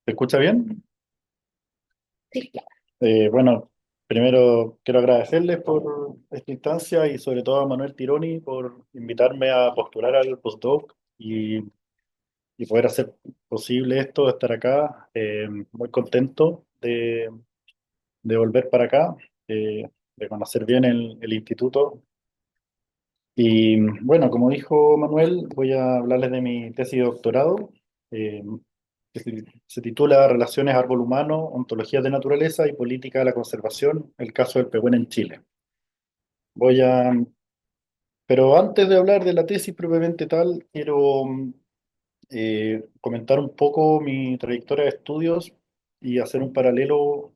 ¿Se escucha bien? Sí, claro. Bueno, primero quiero agradecerles por esta instancia y sobre todo a Manuel Tironi por invitarme a postular al postdoc y poder hacer posible esto, de estar acá. Muy contento de volver para acá, de conocer bien el instituto. Y bueno, como dijo Manuel, voy a hablarles de mi tesis de doctorado, eh, se titula Relaciones árbol-humano, ontologías de naturaleza y política de la conservación, el caso del pehuen en Chile. Voy a, pero antes de hablar de la tesis propiamente tal, quiero comentar un poco mi trayectoria de estudios y hacer un paralelo.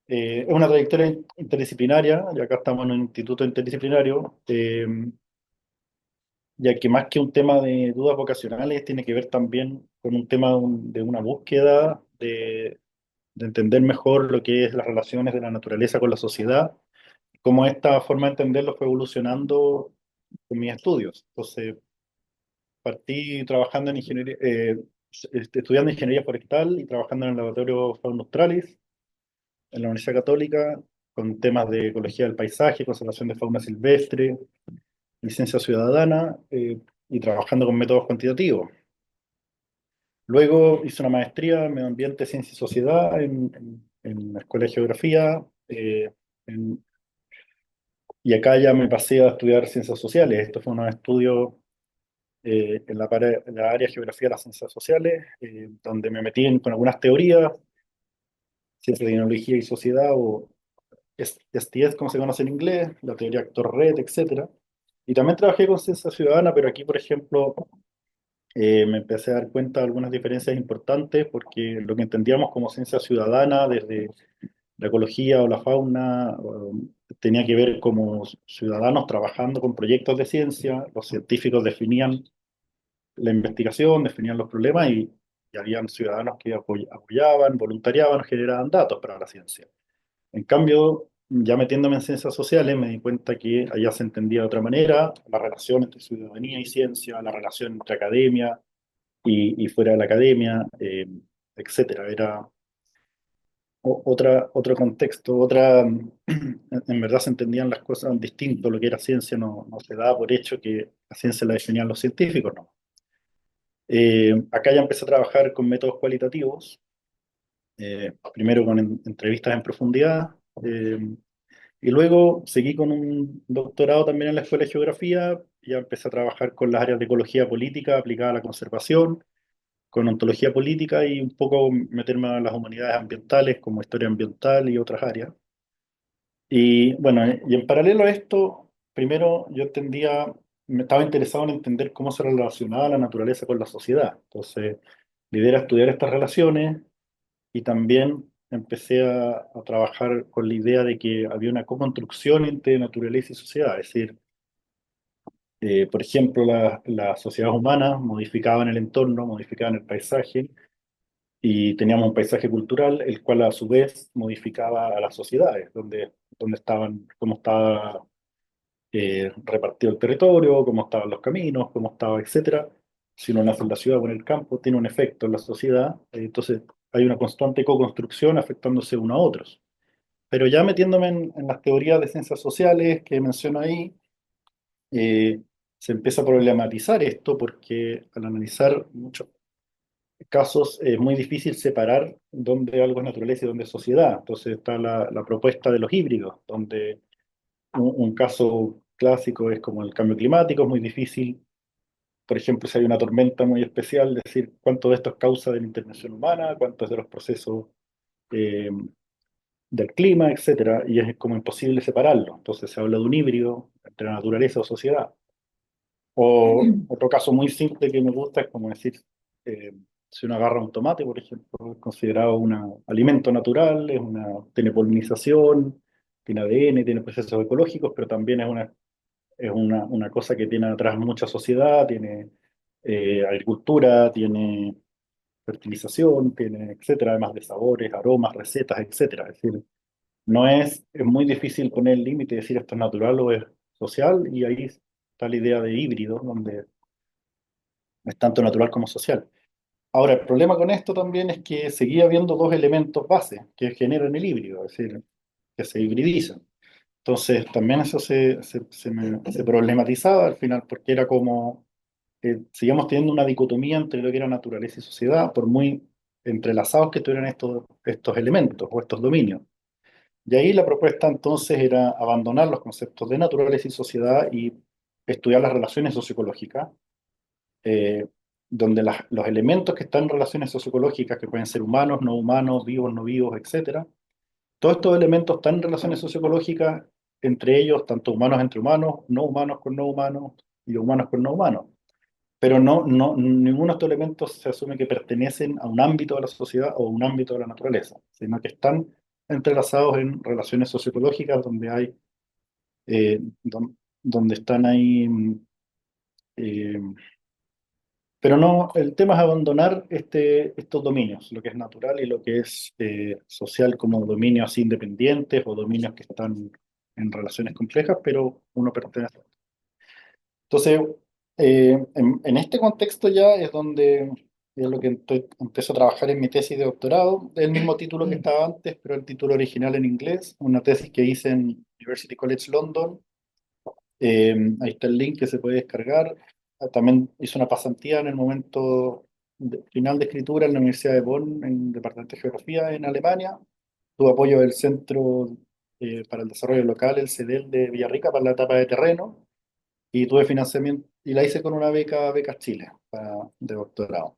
Es una trayectoria interdisciplinaria, y acá estamos en un instituto interdisciplinario. Ya que más que un tema de dudas vocacionales, tiene que ver también con un tema de una búsqueda de entender mejor lo que es las relaciones de la naturaleza con la sociedad, cómo esta forma de entenderlo fue evolucionando con mis estudios. Entonces, partí trabajando en ingeniería, estudiando ingeniería forestal y trabajando en el laboratorio Fauna Australis en la Universidad Católica, con temas de ecología del paisaje, conservación de fauna silvestre, licencia ciudadana, y trabajando con métodos cuantitativos. Luego hice una maestría en Medio Ambiente, Ciencia y Sociedad en la Escuela de Geografía, en- y acá ya me pasé a estudiar Ciencias Sociales. Esto fue un estudio en la área de Geografía de las Ciencias Sociales, donde me metí con algunas teorías, Ciencia de Tecnología y Sociedad, o STS, como se conoce en inglés, la teoría actor-red, etcétera. Y también trabajé con Ciencia Ciudadana, pero aquí, por ejemplo, me empecé a dar cuenta de algunas diferencias importantes porque lo que entendíamos como ciencia ciudadana desde la ecología o la fauna tenía que ver como ciudadanos trabajando con proyectos de ciencia, los científicos definían la investigación, definían los problemas y habían ciudadanos que apoyaban, voluntariaban, generaban datos para la ciencia. En cambio, ya metiéndome en ciencias sociales, me di cuenta que allá se entendía de otra manera la relación entre ciudadanía y ciencia, la relación entre academia y fuera de la academia, etcétera. Era otro contexto, en verdad se entendían las cosas distinto, lo que era ciencia no se daba por hecho que la ciencia la definían los científicos, ¿no? Acá ya empecé a trabajar con métodos cualitativos, primero con entrevistas en profundidad, y luego seguí con un doctorado también en la Escuela de Geografía, ya empecé a trabajar con las áreas de ecología política aplicada a la conservación, con ontología política y un poco meterme a las humanidades ambientales como historia ambiental y otras áreas. Y bueno, y en paralelo a esto, primero yo me estaba interesado en entender cómo se relacionaba la naturaleza con la sociedad. Entonces, la idea era estudiar estas relaciones y también empecé a trabajar con la idea de que había una co-construcción entre naturaleza y sociedad. Es decir, por ejemplo, las sociedades humanas modificaban el entorno, modificaban el paisaje y teníamos un paisaje cultural, el cual a su vez modificaba a las sociedades, donde estaban, cómo estaba repartido el territorio, cómo estaban los caminos, cómo estaba, etcétera. Si uno nace en la ciudad o en el campo, tiene un efecto en la sociedad, entonces hay una constante co-construcción afectándose unos a otros. Pero ya metiéndome en las teorías de ciencias sociales que menciono ahí, eh, se empieza a problematizar esto porque al analizar muchos casos es muy difícil separar dónde algo es naturaleza y dónde es sociedad. Entonces está la propuesta de los híbridos, donde un caso clásico es como el cambio climático, es muy difícil, por ejemplo, si hay una tormenta muy especial, decir cuánto de esto es causa de la intervención humana, cuánto es de los procesos eh, del clima, etcétera, y es como imposible separarlo. Entonces se habla de un híbrido entre la naturaleza o sociedad. O otro caso muy simple que me gusta es como decir, eh, si uno agarra un tomate, por ejemplo, es considerado un alimento natural, tiene polinización, tiene ADN, tiene procesos ecológicos, pero también una cosa que tiene atrás mucha sociedad, tiene agricultura, tiene fertilización, tiene, etcétera, además de sabores, aromas, recetas, etcétera. Es decir, es muy difícil poner el límite y decir esto es natural o es social, y ahí está la idea de híbrido, donde es tanto natural como social. Ahora, el problema con esto también es que seguía habiendo dos elementos base que generan el híbrido, es decir, que se hibridizan. Entonces, también eso se problematizaba al final, porque era como, seguíamos teniendo una dicotomía entre lo que era naturaleza y sociedad, por muy entrelazados que tuvieran estos elementos o estos dominios. Y ahí la propuesta entonces era abandonar los conceptos de naturaleza y sociedad y estudiar las relaciones socioecológicas, eh, donde los elementos que están en relaciones socioecológicas, que pueden ser humanos, vivos, no vivos, etcétera, todos estos elementos están en relaciones socioecológicas, entre ellos, tanto humanos entre humanos, no humanos con no humanos y humanos con no humanos. Pero ninguno de estos elementos se asume que pertenecen a un ámbito de la sociedad o a un ámbito de la naturaleza, sino que están entrelazados en relaciones socioecológicas donde hay, donde están ahí, eh, pero no, el tema es abandonar estos dominios, lo que es natural y lo que es social como dominios así independientes o dominios que están en relaciones complejas, pero uno pertenece. Entonces, en este contexto ya es donde es lo que empiezo a trabajar en mi tesis de doctorado, el mismo título que estaba antes, pero el título original en inglés, una tesis que hice en University College London. Ahí está el link que se puede descargar. También hice una pasantía en el momento final de escritura en la Universidad de Bonn, en el Departamento de Geografía en Alemania. Tuve apoyo del Centro para el Desarrollo Local, el CEDEL de Villarrica, para la etapa de terreno. Y tuve financiamiento, y la hice con una beca Chile de doctorado.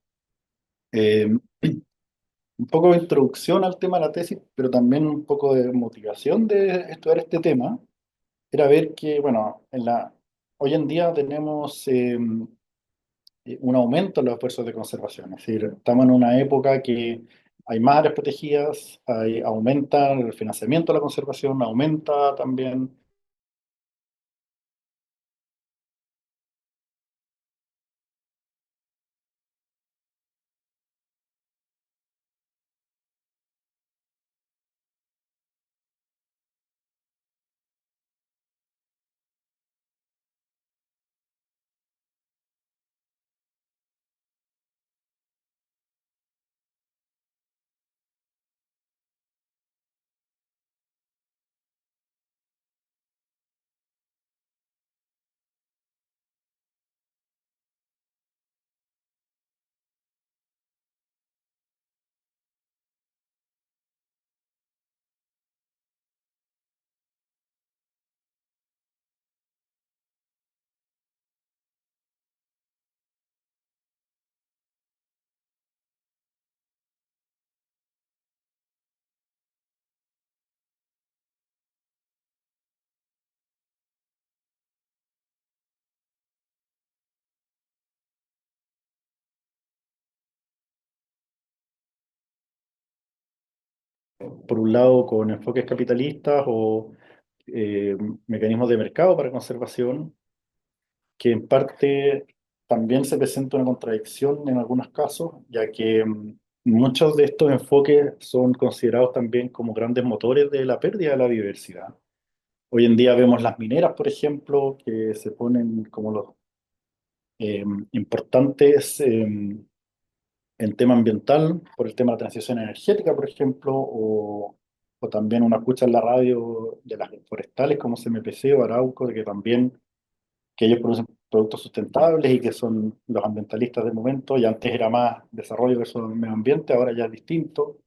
Eh, un poco de introducción al tema de la tesis, pero también un poco de motivación de estudiar este tema era ver que, bueno, hoy en día tenemos un aumento en los esfuerzos de conservación. Es decir, estamos en una época que hay más áreas protegidas, aumenta el financiamiento de la conservación, aumenta también. Por un lado, con enfoques capitalistas o eh, mecanismos de mercado para conservación, que en parte también se presenta una contradicción en algunos casos, ya que muchos de estos enfoques son considerados también como grandes motores de la pérdida de la biodiversidad. Hoy en día vemos las mineras, por ejemplo, que se ponen como los importantes en tema ambiental, por el tema de la transición energética, por ejemplo, o también una escucha en la radio de las forestales como CMPC o Arauco, de que ellos producen productos sustentables y que son los ambientalistas del momento, y antes era más desarrollo versus medio ambiente, ahora ya es distinto.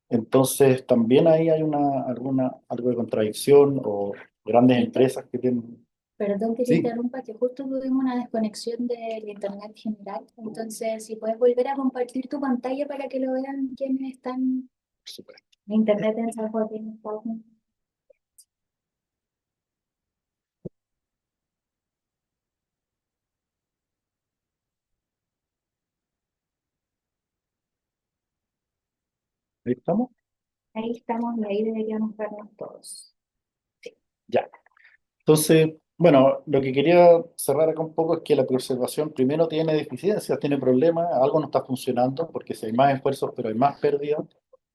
Entonces también ahí hay algo de contradicción o grandes Víctor, empresas que tienen... perdón que te Sí, interrumpa, que justo tuvimos una desconexión del internet general. Entonces, si puedes volver a compartir tu pantalla para que lo vean quienes están por supuesto. en internet en San Joaquín, Estados Unidos. Ahí estamos. Ahí estamos y ahí deberíamos vernos todos. Sí. Ya. Entonces, bueno, lo que quería cerrar acá un poco es que la preservación primero tiene deficiencias, tiene problemas, algo no está funcionando, porque si hay más esfuerzos, pero hay más pérdidas,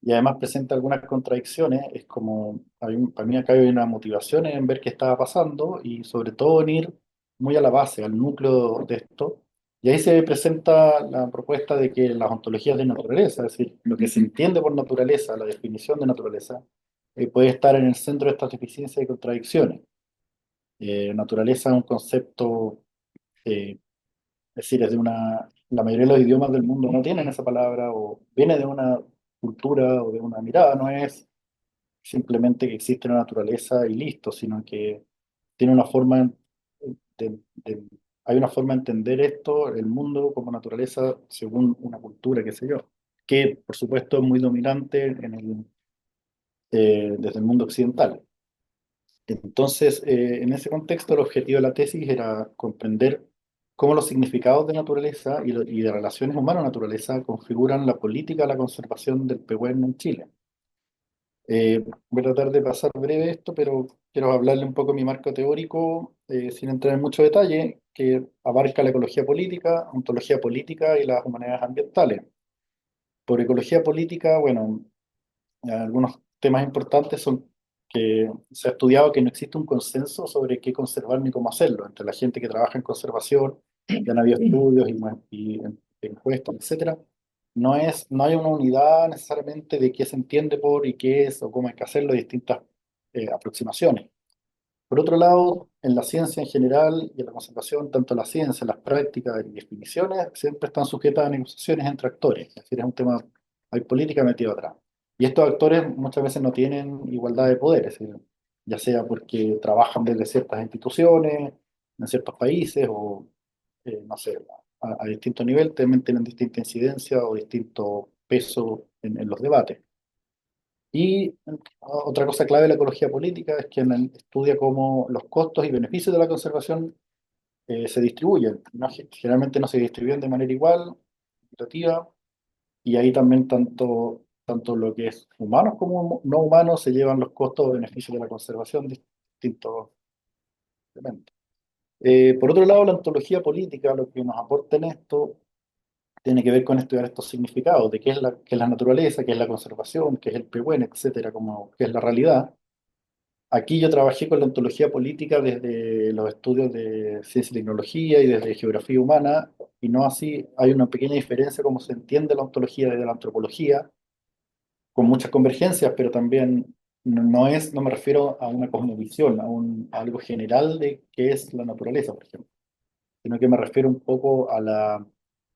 y además presenta algunas contradicciones, es como, para mí acá hay una motivación en ver qué estaba pasando y sobre todo en ir muy a la base, al núcleo de esto, Y ahí se presenta la propuesta de que las ontologías de naturaleza, es decir, lo que se entiende por naturaleza, la definición de naturaleza, puede estar en el centro de estas deficiencias y contradicciones. Naturaleza es un concepto, es decir, la mayoría de los idiomas del mundo no tienen esa palabra, o viene de una cultura o de una mirada, no es simplemente que existe la naturaleza y listo, sino que tiene una forma de- hay una forma de entender esto, el mundo como naturaleza, según una cultura, qué sé yo, que por supuesto es muy dominante desde el mundo occidental. Entonces, en ese contexto, el objetivo de la tesis era comprender cómo los significados de naturaleza y de relaciones humano-naturaleza configuran la política de la conservación del pehuen en Chile. Voy a tratar de pasar breve esto, pero quiero hablarle un poco de mi marco teórico, sin entrar en mucho detalle, que abarca la ecología política, ontología política y las humanidades ambientales. Por ecología política, bueno, algunos temas importantes son que se ha estudiado que no existe un consenso sobre qué conservar ni cómo hacerlo entre la gente que trabaja en conservación, ya han habido estudios y encuestas, etcétera. No hay una unidad necesariamente de qué se entiende por y qué es o cómo hay que hacerlo, distintas aproximaciones. Por otro lado, en la ciencia en general y en la conservación, tanto la ciencia, las prácticas y definiciones siempre están sujetas a negociaciones entre actores, es decir, es un tema, hay política metida atrás. Y estos actores muchas veces no tienen igualdad de poder, es decir, ya sea porque trabajan desde ciertas instituciones, en ciertos países, o no sé, a distinto nivel, también tienen distinta incidencia o distinto peso en los debates. Y otra cosa clave de la ecología política es que estudia cómo los costos y beneficios de la conservación se distribuyen. Generalmente no se distribuyen de manera igual, equitativa, y ahí también tanto lo que es humanos como no humanos se llevan los costos o beneficios de la conservación de distintos elementos. Por otro lado, la ontología política, lo que nos aporta en esto, tiene que ver con estudiar estos significados de qué es la naturaleza, qué es la conservación, qué es el pehuen, etcétera, como qué es la realidad. Aquí yo trabajé con la ontología política desde los estudios de ciencia y tecnología y desde geografía humana, y no así, hay una pequeña diferencia cómo se entiende la ontología desde la antropología, con muchas convergencias, pero también no me refiero a una cosmovisión, a algo general de qué es la naturaleza, por ejemplo, sino que me refiero un poco a la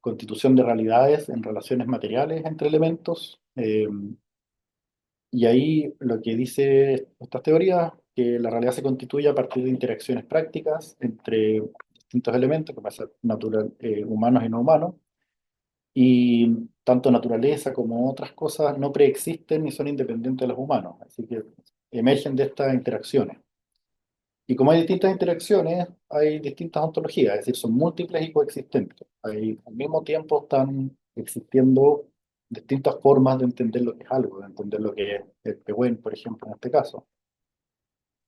constitución de realidades en relaciones materiales entre elementos. Y ahí lo que dice estas teorías, que la realidad se constituye a partir de interacciones prácticas entre distintos elementos, que pueden ser humanos y no humanos, y tanto naturaleza como otras cosas no preexisten ni son independientes de los humanos, así que emergen de estas interacciones. Y como hay distintas interacciones, hay distintas ontologías, es decir, son múltiples y coexistentes. Al mismo tiempo están existiendo distintas formas de entender lo que es algo, de entender lo que es el pehuen, por ejemplo, en este caso.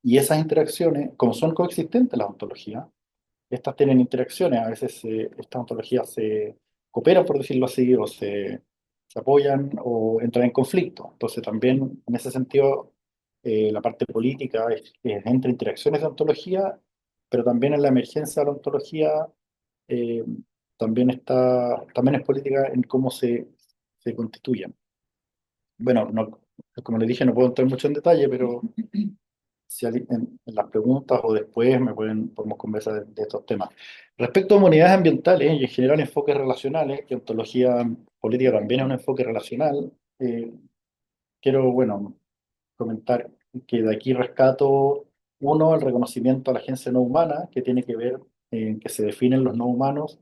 Y esas interacciones, como son coexistentes las ontologías, estas tienen interacciones, a veces estas ontologías se cooperan, por decirlo así, o se apoyan o entran en conflicto. Entonces también en ese sentido la parte política es entre interacciones de ontología, pero también en la emergencia de la ontología eh, también es política en cómo se constituyen. Bueno, como les dije, no puedo entrar mucho en detalle, pero si en las preguntas o después podemos conversar de estos temas. Respecto a humanidades ambientales y en general enfoques relacionales, que ontología política también es un enfoque relacional, quiero, bueno, comentar que de aquí rescato, uno, el reconocimiento a la agencia no humana, que tiene que ver en que se definen los no humanos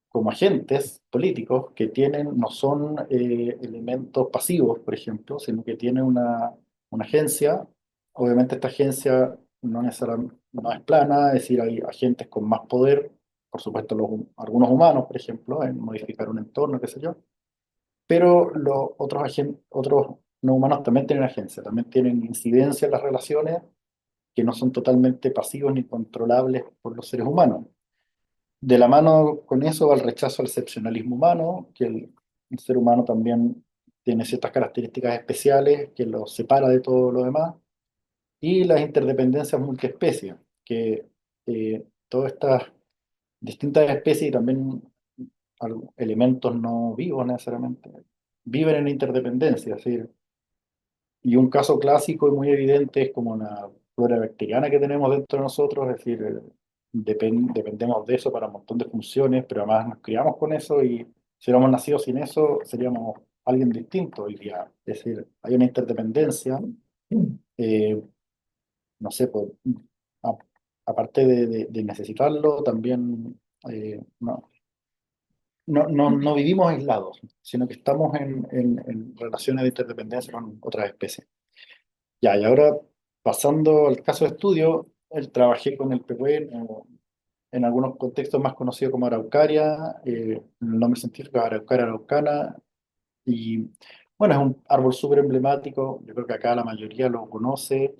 como agentes políticos que no son elementos pasivos, por ejemplo, sino que tienen una agencia. Obviamente esta agencia no necesariamente no es plana, es decir, hay agentes con más poder, por supuesto algunos humanos, por ejemplo, en modificar un entorno, qué sé yo, pero los otros no humanos también tienen agencia, también tienen incidencia en las relaciones que no son totalmente pasivos ni controlables por los seres humanos. De la mano con eso va el rechazo al excepcionalismo humano, que el ser humano también tiene ciertas características especiales que lo separa de todo lo demás, y las interdependencias multiespecies, que todas estas distintas especies y también elementos no vivos necesariamente, viven en interdependencia, es decir, y un caso clásico y muy evidente es como una flora bacteriana que tenemos dentro de nosotros, es decir, dependemos de eso para un montón de funciones, pero además nos criamos con eso y si hubiéramos nacido sin eso, seríamos alguien distinto hoy día. Es decir, hay una interdependencia, eh, no sé, a- aparte de necesitarlo, también no vivimos aislados, sino que estamos en relaciones de interdependencia con otras especies. Ya, y ahora pasando al caso de estudio, trabajé con el pehuen en algunos contextos más conocido como araucaria, el nombre científico es Araucaria araucana, y bueno, es un árbol súper emblemático, yo creo que acá la mayoría lo conoce,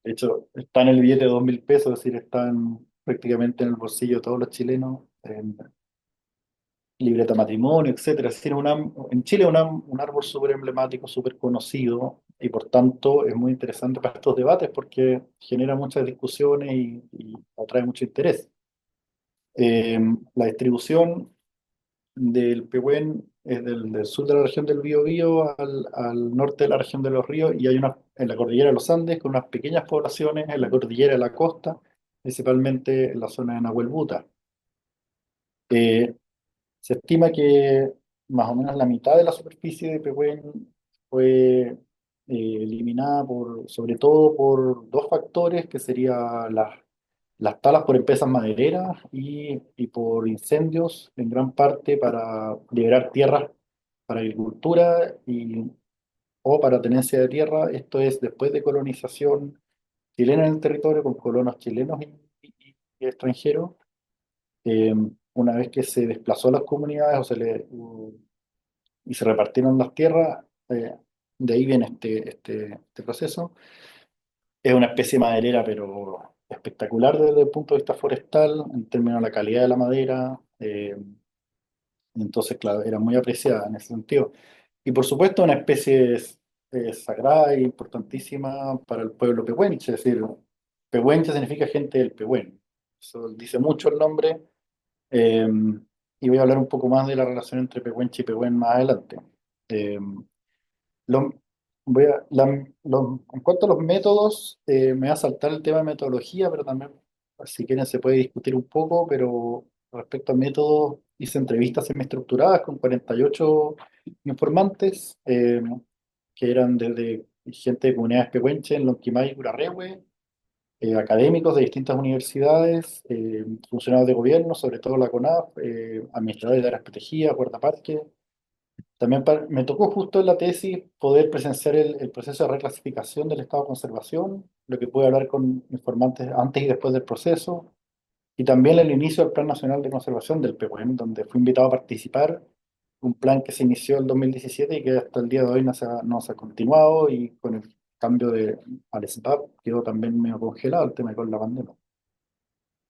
de hecho está en el billete de 2.000 pesos, es decir, están prácticamente en el bolsillo de todos los chilenos, en libreta matrimonio, etcétera. Es decir, en Chile es un árbol súper emblemático, súper conocido y por tanto es muy interesante para estos debates porque genera muchas discusiones y atrae mucho interés. La distribución del pehuen es del sur de la región del Biobío al norte de la región de Los Ríos y hay una en la cordillera de los Andes con unas pequeñas poblaciones en la cordillera de la costa, principalmente en la zona de Nahuel Buta. Eh, Se estima que más o menos la mitad de la superficie de Pehuen fue eliminada sobre todo por dos factores, que serían las talas por empresas madereras y por incendios, en gran parte para liberar tierras para agricultura o para tenencia de tierra. Esto es después de colonización chilena en el territorio, con colonos chilenos y extranjeros. eh, una vez que se desplazó a las comunidades y se repartieron las tierras, de ahí viene este proceso. Es una especie maderera, pero espectacular desde el punto de vista forestal, en términos de la calidad de la madera. Entonces, claro, era muy apreciada en ese sentido. Y por supuesto, una especie sagrada e importantísima para el pueblo pehuenche, es decir, pehuenche significa gente del Pehuen. Eso dice mucho el nombre. Eh, y voy a hablar un poco más de la relación entre Pehuenche y Pehuen más adelante. Eh, lo- en cuanto a los métodos, me va a saltar el tema de metodología, pero también, si quieren, se puede discutir un poco, pero respecto a métodos, hice entrevistas semiestructuradas con 48 informantes, que eran desde gente de comunidades pehuenche en Lonquimay y Curarrehue, académicos de distintas universidades, funcionarios de gobierno, sobre todo la CONAF, administradores de áreas protegidas, guardaparques. También me tocó justo en la tesis poder presenciar el proceso de reclasificación del estado de conservación, lo que pude hablar con informantes antes y después del proceso, y también el inicio del Plan Nacional de Conservación del Pehuen, donde fui invitado a participar, un plan que se inició en 2017 y que hasta el día de hoy no se ha continuado, y con el cambio al SPAP quedó también medio congelado el tema con la pandemia.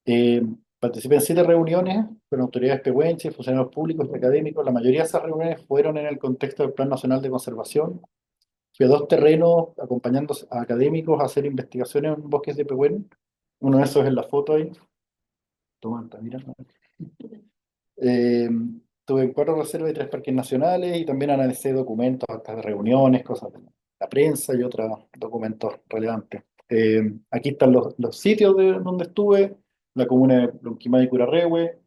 Eh, Participé en 7 reuniones con autoridades pehuenches, funcionarios públicos y académicos. La mayoría de esas reuniones fueron en el contexto del Plan Nacional de Conservación. Fui a 2 terrenos acompañando a académicos a hacer investigaciones en bosques de Pehuen. Uno de esos es en la foto ahí. Toma, está mirando. Eh, Tuve 4 reservas y 3 parques nacionales y también analicé documentos, actas de reuniones, cosas de la prensa y otros documentos relevantes. Aquí están los sitios donde estuve, la comuna de Lonquimay y Curarrehue,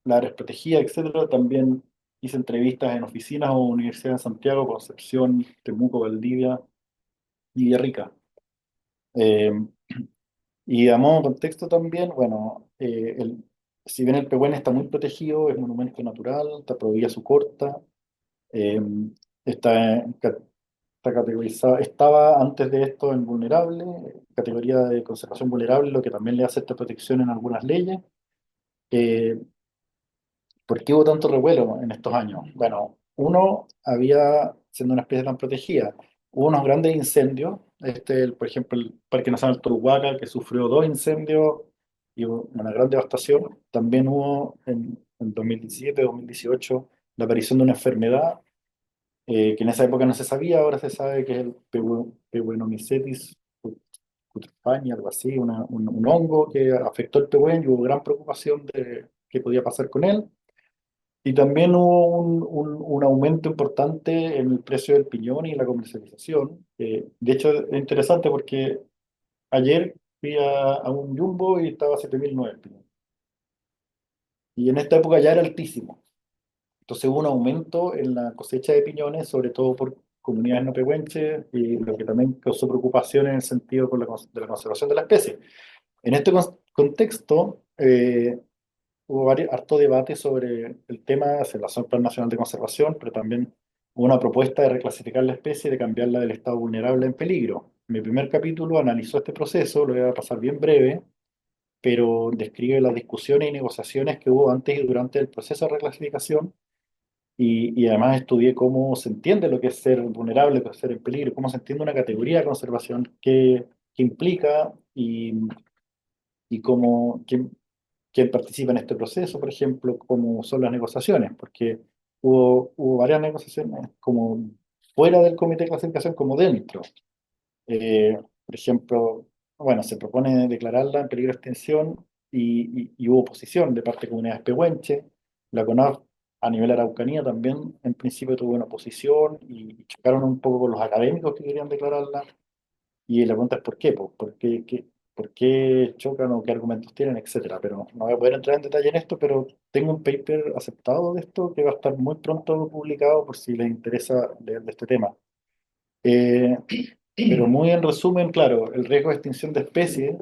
las áreas protegidas, etcétera. También hice entrevistas en oficinas o universidades en Santiago, Concepción, Temuco, Valdivia y Villarrica. Eh, y a modo de contexto también, bueno, si bien el Pehuen está muy protegido, es monumento natural, está prohibida su corta, eh, está categorizado, estaba antes de esto en vulnerable, categoría de conservación vulnerable, lo que también le hace esta protección en algunas leyes. Eh, ¿Por qué hubo tanto revuelo en estos años? Bueno, siendo una especie tan protegida, hubo unos grandes incendios. Por ejemplo, el Parque Nacional Toruhuaca, que sufrió 2 incendios y hubo una gran devastación. También hubo en 2017, 2018, la aparición de una enfermedad que en esa época no se sabía, ahora se sabe que es el Peuenomycetes cutrefani, algo así, un hongo que afectó el pehuen y hubo gran preocupación de qué podía pasar con él. Y también hubo un aumento importante en el precio del piñón y la comercialización. De hecho, es interesante porque ayer fui a un Jumbo y estaba a 7.009 el piñón. Y en esta época ya era altísimo. Entonces hubo un aumento en la cosecha de piñones, sobre todo por comunidades no pehuenches, y lo que también causó preocupación en el sentido de la conservación de la especie. En este contexto, hubo harto debate sobre el tema, se lanzó el Plan Nacional de Conservación, pero también hubo una propuesta de reclasificar la especie y de cambiarla del estado vulnerable en peligro. Mi primer capítulo analizó este proceso, lo voy a pasar bien breve, pero describe las discusiones y negociaciones que hubo antes y durante el proceso de reclasificación y además estudié cómo se entiende lo que es ser vulnerable, lo que es ser en peligro, cómo se entiende una categoría de conservación, qué implica y cómo, quién participa en este proceso, por ejemplo, cómo son las negociaciones, porque hubo varias negociaciones como fuera del comité de clasificación como dentro. Por ejemplo, bueno, se propone declararla en peligro de extinción y hubo oposición de parte de comunidades pehuenches. La CONAF a nivel Araucanía también en principio tuvo una oposición y chocaron un poco con los académicos que querían declararla. Y la pregunta es ¿por qué? Po? ¿Por qué chocan o qué argumentos tienen, etcétera? Pero no voy a poder entrar en detalle en esto, pero tengo un paper aceptado de esto que va a estar muy pronto publicado por si les interesa leer de este tema. Eh, pero muy en resumen, claro, el riesgo de extinción de especies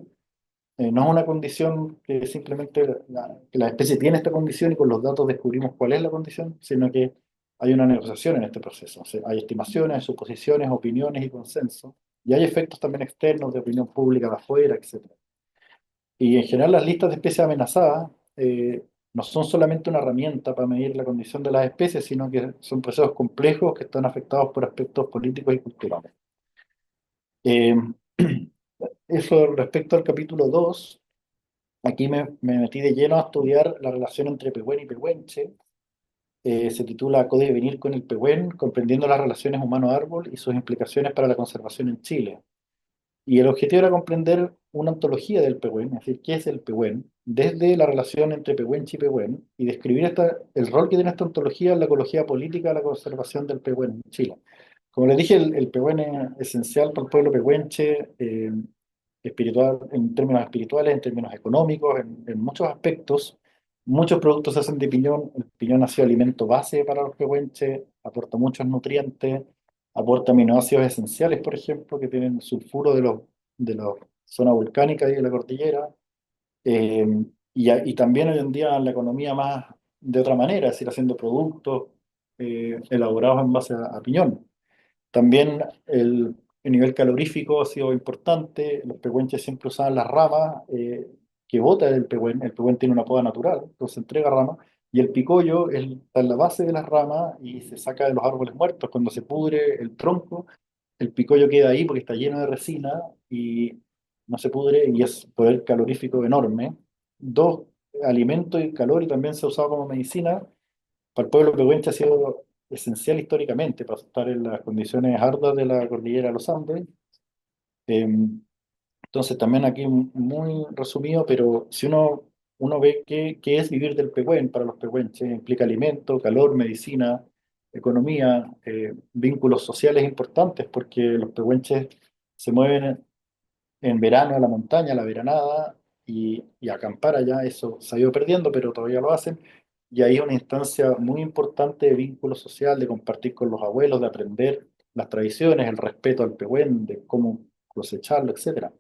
no es una condición que simplemente que la especie tiene esta condición y con los datos descubrimos cuál es la condición, sino que hay una negociación en este proceso. O sea, hay estimaciones, suposiciones, opiniones y consenso. Y hay efectos también externos de opinión pública de afuera, etcétera. Y en general las listas de especies amenazadas no son solamente una herramienta para medir la condición de las especies, sino que son procesos complejos que están afectados por aspectos políticos y culturales. Eh, Eso respecto al capítulo 2. Aquí me metí de lleno a estudiar la relación entre Pehuen y Pehuenche. Se titula Código Venir con el Pehuen, comprendiendo las relaciones humano-árbol y sus implicaciones para la conservación en Chile. Y el objetivo era comprender una ontología del Pehuen, es decir, qué es el Pehuen, desde la relación entre Pehuenche y Pehuen, y describir el rol que tiene esta ontología en la ecología política de la conservación del Pehuen en Chile. Como les dije, el Pehuen es esencial para el pueblo pehuenche, espiritual, en términos espirituales, en términos económicos, en muchos aspectos. Muchos productos se hacen de piñón. El piñón ha sido alimento base para los pehuenches, aporta muchos nutrientes, aporta aminoácidos esenciales, por ejemplo, que tienen sulfuro de la zona volcánica y de la cordillera. Eh, y también hoy en día la economía más de otra manera, es decir, haciendo productos elaborados en base a piñón. También el nivel calorífico ha sido importante. Los pehuenches siempre usaban las ramas que bota el pehuen. El pehuen tiene una poda natural, entonces entrega ramas. Y el picollo está en la base de las ramas y se saca de los árboles muertos. Cuando se pudre el tronco, el picollo queda ahí porque está lleno de resina y no se pudre y es poder calorífico enorme. Dos, alimento y calor y también se ha usado como medicina para el pueblo pehuenche ha sido esencial históricamente para estar en las condiciones arduas de la cordillera de los Andes. Eh, entonces, también aquí muy resumido, pero si uno ve qué es vivir del pehuen para los pehuenches, implica alimento, calor, medicina, economía, vínculos sociales importantes, porque los pehuenches se mueven en verano a la montaña, a la veranada, y acampar allá, eso se ha ido perdiendo, pero todavía lo hacen. Y ahí es una instancia muy importante de vínculo social, de compartir con los abuelos, de aprender las tradiciones, el respeto al pehuen, de cómo cosecharlo, etcétera.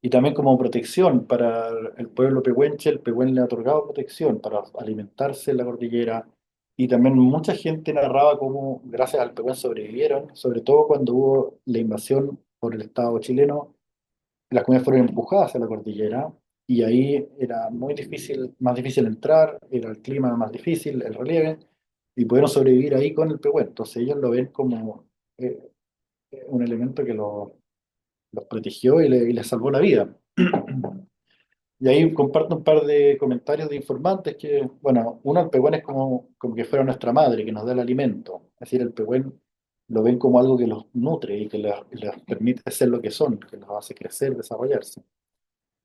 Y también como protección para el pueblo pehuenche, el pehuen le ha otorgado protección para alimentarse en la cordillera. Y también mucha gente narraba cómo, gracias al pehuen, sobrevivieron, sobre todo cuando hubo la invasión por el Estado chileno. Las comunidades fueron empujadas hacia la cordillera y ahí era muy difícil, más difícil entrar, era el clima más difícil, el relieve, y pudieron sobrevivir ahí con el pehuen. Entonces ellos lo ven como un elemento que los protegió y les salvó la vida. Y ahí comparto un par de comentarios de informantes que, bueno, uno, el pehuen es como que fuera nuestra madre, que nos da el alimento. Es decir, el pehuen lo ven como algo que los nutre y que les permite ser lo que son, que los hace crecer, desarrollarse.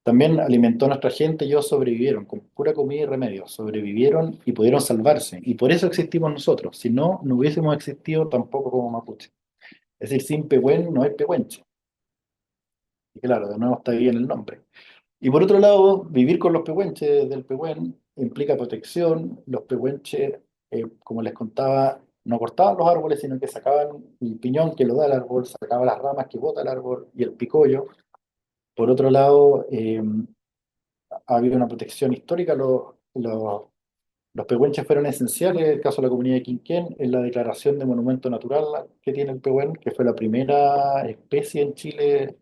También alimentó a nuestra gente y ellos sobrevivieron con pura comida y remedios, sobrevivieron y pudieron salvarse. Y por eso existimos nosotros. Si no, no hubiésemos existido tampoco como mapuche. Es decir, sin Pehuen no hay pehuenche. Y claro, de nuevo está ahí en el nombre. Y por otro lado, vivir con los pehuenches del Pehuen implica protección. Los pehuenches, como les contaba, no cortaban los árboles, sino que sacaban el piñón que lo da el árbol, sacaban las ramas que bota el árbol y el picollo. Por otro lado, ha habido una protección histórica. Los pehuenches fueron esenciales, en el caso de la comunidad de Quinquén, en la declaración de monumento natural que tiene el pehuen, que fue la primera especie en Chile,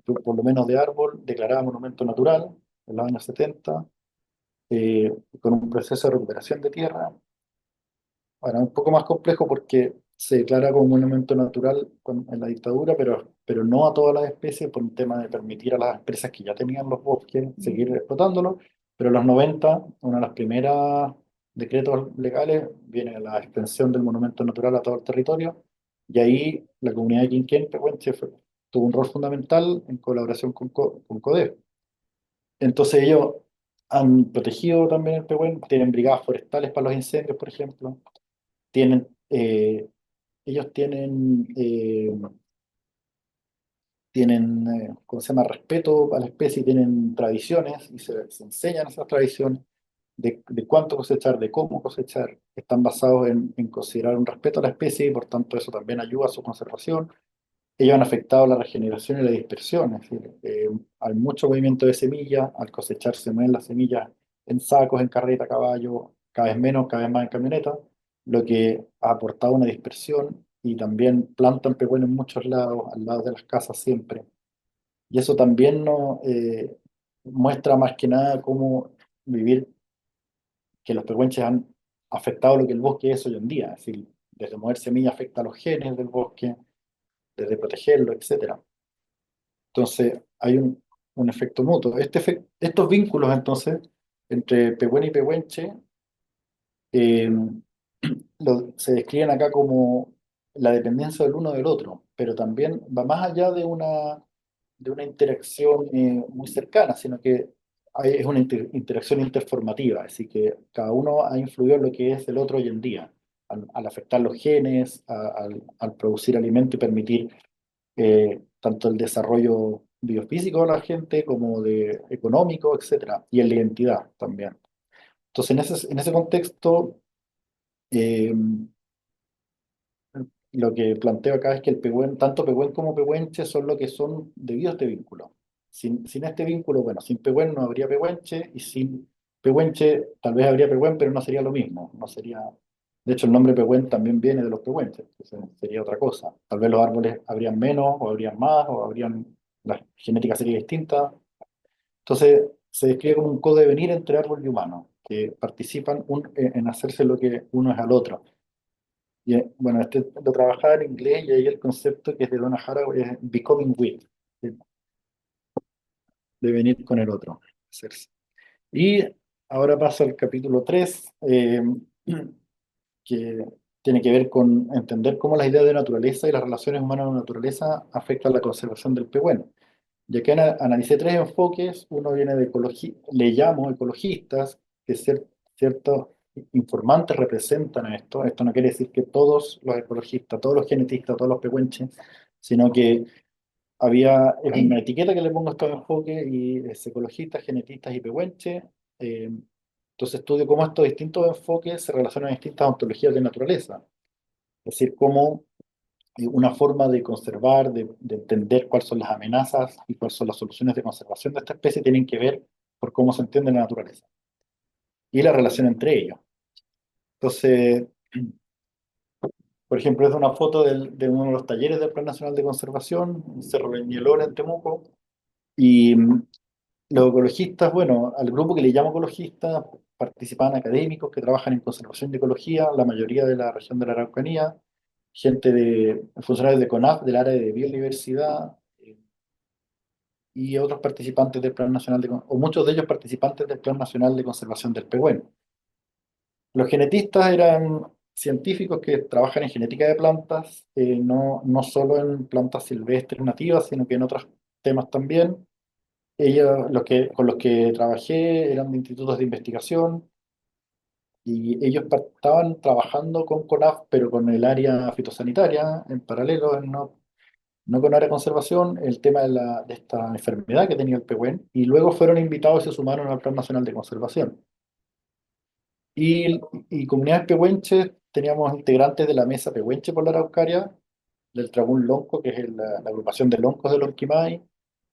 por lo menos de árbol, declarada monumento natural en los años 70, con un proceso de recuperación de tierra. Bueno, un poco más complejo porque se declara como monumento natural en la dictadura, pero no a todas las especies por un tema de permitir a las empresas que ya tenían los bosques seguir explotándolos. Pero en los 90, una de las primeras decretos legales, viene la extensión del monumento natural a todo el territorio, y ahí la comunidad de Quinquén, Pehuenche, tuvo un rol fundamental en colaboración con CODEF. Entonces ellos han protegido también el Pehuen, tienen brigadas forestales para los incendios, por ejemplo, tienen, ellos tienen, ¿cómo se llama?, respeto a la especie, tienen tradiciones y se enseñan esas tradiciones de cuánto cosechar, de cómo cosechar, están basados en considerar un respeto a la especie y por tanto eso también ayuda a su conservación. Ellos han afectado la regeneración y la dispersión, es decir, hay mucho movimiento de semillas, al cosechar se mueven las semillas en sacos, en carreta, a caballo, cada vez menos, cada vez más en camioneta, lo que ha aportado una dispersión y también plantan pehueños en muchos lados, al lado de las casas siempre. Y eso también nos muestra más que nada cómo vivir, que los pehuenches han afectado lo que el bosque es hoy en día, es decir, desde mover semillas afecta a los genes del bosque, desde protegerlo, etcétera. Entonces, hay un efecto mutuo. Estos vínculos, entonces, entre Pehuen y Pehuenche, eh, se describen acá como la dependencia del uno del otro, pero también va más allá de una interacción muy cercana, sino que es una interacción interformativa, así que cada uno ha influido en lo que es el otro hoy en día, al afectar los genes, al producir alimento y permitir tanto el desarrollo biofísico de la gente como de económico, etcétera, y en la identidad también. Entonces, en ese contexto, eh, lo que planteo acá es que tanto Pehuen como Pehuenche son lo que son debido a este vínculo. Sin este vínculo, bueno, sin Pehuen no habría Pehuenche y sin Pehuenche tal vez habría Pehuen, pero no sería lo mismo. No sería, de hecho, el nombre Pehuen también viene de los Pehuenches, entonces sería otra cosa. Tal vez los árboles habrían menos, o habrían más, o habrían, la genética sería distinta. Entonces, se describe como un codevenir entre árbol y humano, que participan en hacerse lo que uno es al otro. Y, bueno, este lo trabajaba en inglés y ahí el concepto que es de Donna Haraway es becoming with, de venir con el otro, hacerse. Y ahora paso al capítulo 3 que tiene que ver con entender cómo las ideas de naturaleza y las relaciones humanas con la naturaleza afectan la conservación del pehuen. Y aquí analicé tres enfoques. Uno viene de ecología, le llamo ecologistas, que ciertos informantes representan a esto. Esto no quiere decir que todos los ecologistas, todos los genetistas, todos los pehuenches, sino que es una etiqueta que le pongo a estos enfoques y es ecologistas, genetistas y pehuenches. Eh, entonces estudio cómo estos distintos enfoques se relacionan a distintas ontologías de naturaleza. Es decir, cómo una forma de conservar, de entender cuáles son las amenazas y cuáles son las soluciones de conservación de esta especie tienen que ver por cómo se entiende la naturaleza y la relación entre ellos. Entonces, por ejemplo, es una foto de uno de los talleres del Plan Nacional de Conservación, en Cerro Peñalolén, en Temuco, y los ecologistas, bueno, al grupo que le llamo ecologistas participan académicos que trabajan en conservación de ecología, la mayoría de la región de la Araucanía, funcionarios de CONAF del área de biodiversidad, y otros participantes del Plan Nacional o muchos de ellos participantes del Plan Nacional de Conservación del Pehuen. Los genetistas eran científicos que trabajan en genética de plantas, no solo en plantas silvestres nativas, sino que en otros temas también. Ellos, con los que trabajé eran de institutos de investigación y ellos estaban trabajando con CONAF, pero con el área fitosanitaria en paralelo, no con área de conservación, el tema de esta enfermedad que tenía el pehuen, y luego fueron invitados y se sumaron al Plan Nacional de Conservación. Y, y comunidades pehuenches, teníamos integrantes de la Mesa Pehuenche por la Araucaria, del Trabún Lonco, que es la agrupación de loncos de Lonquimay,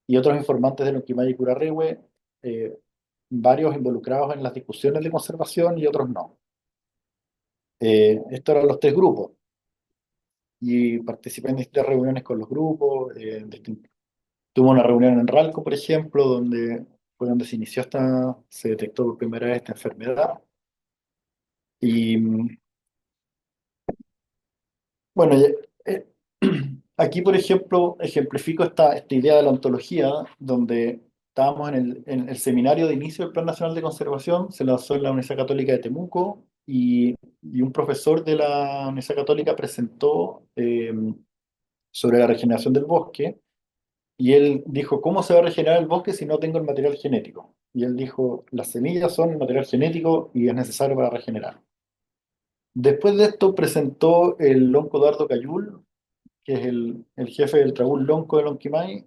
y otros informantes de Lonquimay y Curarrehue, eh, varios involucrados en las discusiones de conservación y otros no. Estos eran los tres grupos, y participé en distintas reuniones con los grupos. Tuve una reunión en Ralco, por ejemplo, donde fue donde se detectó por primera vez esta enfermedad. Y bueno, eh, aquí, por ejemplo, ejemplifico esta idea de la ontología, donde estábamos en el seminario de inicio del Plan Nacional de Conservación, se lanzó en la Universidad Católica de Temuco, y un profesor de la Universidad Católica presentó sobre la regeneración del bosque, y él dijo, ¿cómo se va a regenerar el bosque si no tengo el material genético? Y él dijo, las semillas son el material genético y es necesario para regenerar. Después de esto presentó el lonco Eduardo Cayul, que es el jefe del Trabún Lonco de Lonquimay,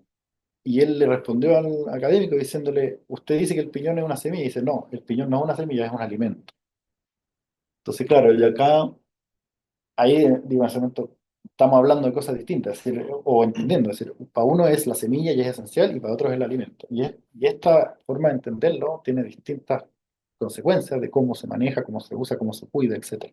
y él le respondió al académico diciéndole, usted dice que el piñón es una semilla, y dice, no, el piñón no es una semilla, es un alimento. Entonces, claro, y acá, ahí, digo, en ese momento, estamos hablando de cosas distintas, es decir, o entendiendo, es decir, para uno es la semilla y es esencial, y para otro es el alimento. Y esta forma de entenderlo tiene distintas consecuencias de cómo se maneja, cómo se usa, cómo se cuida, etc.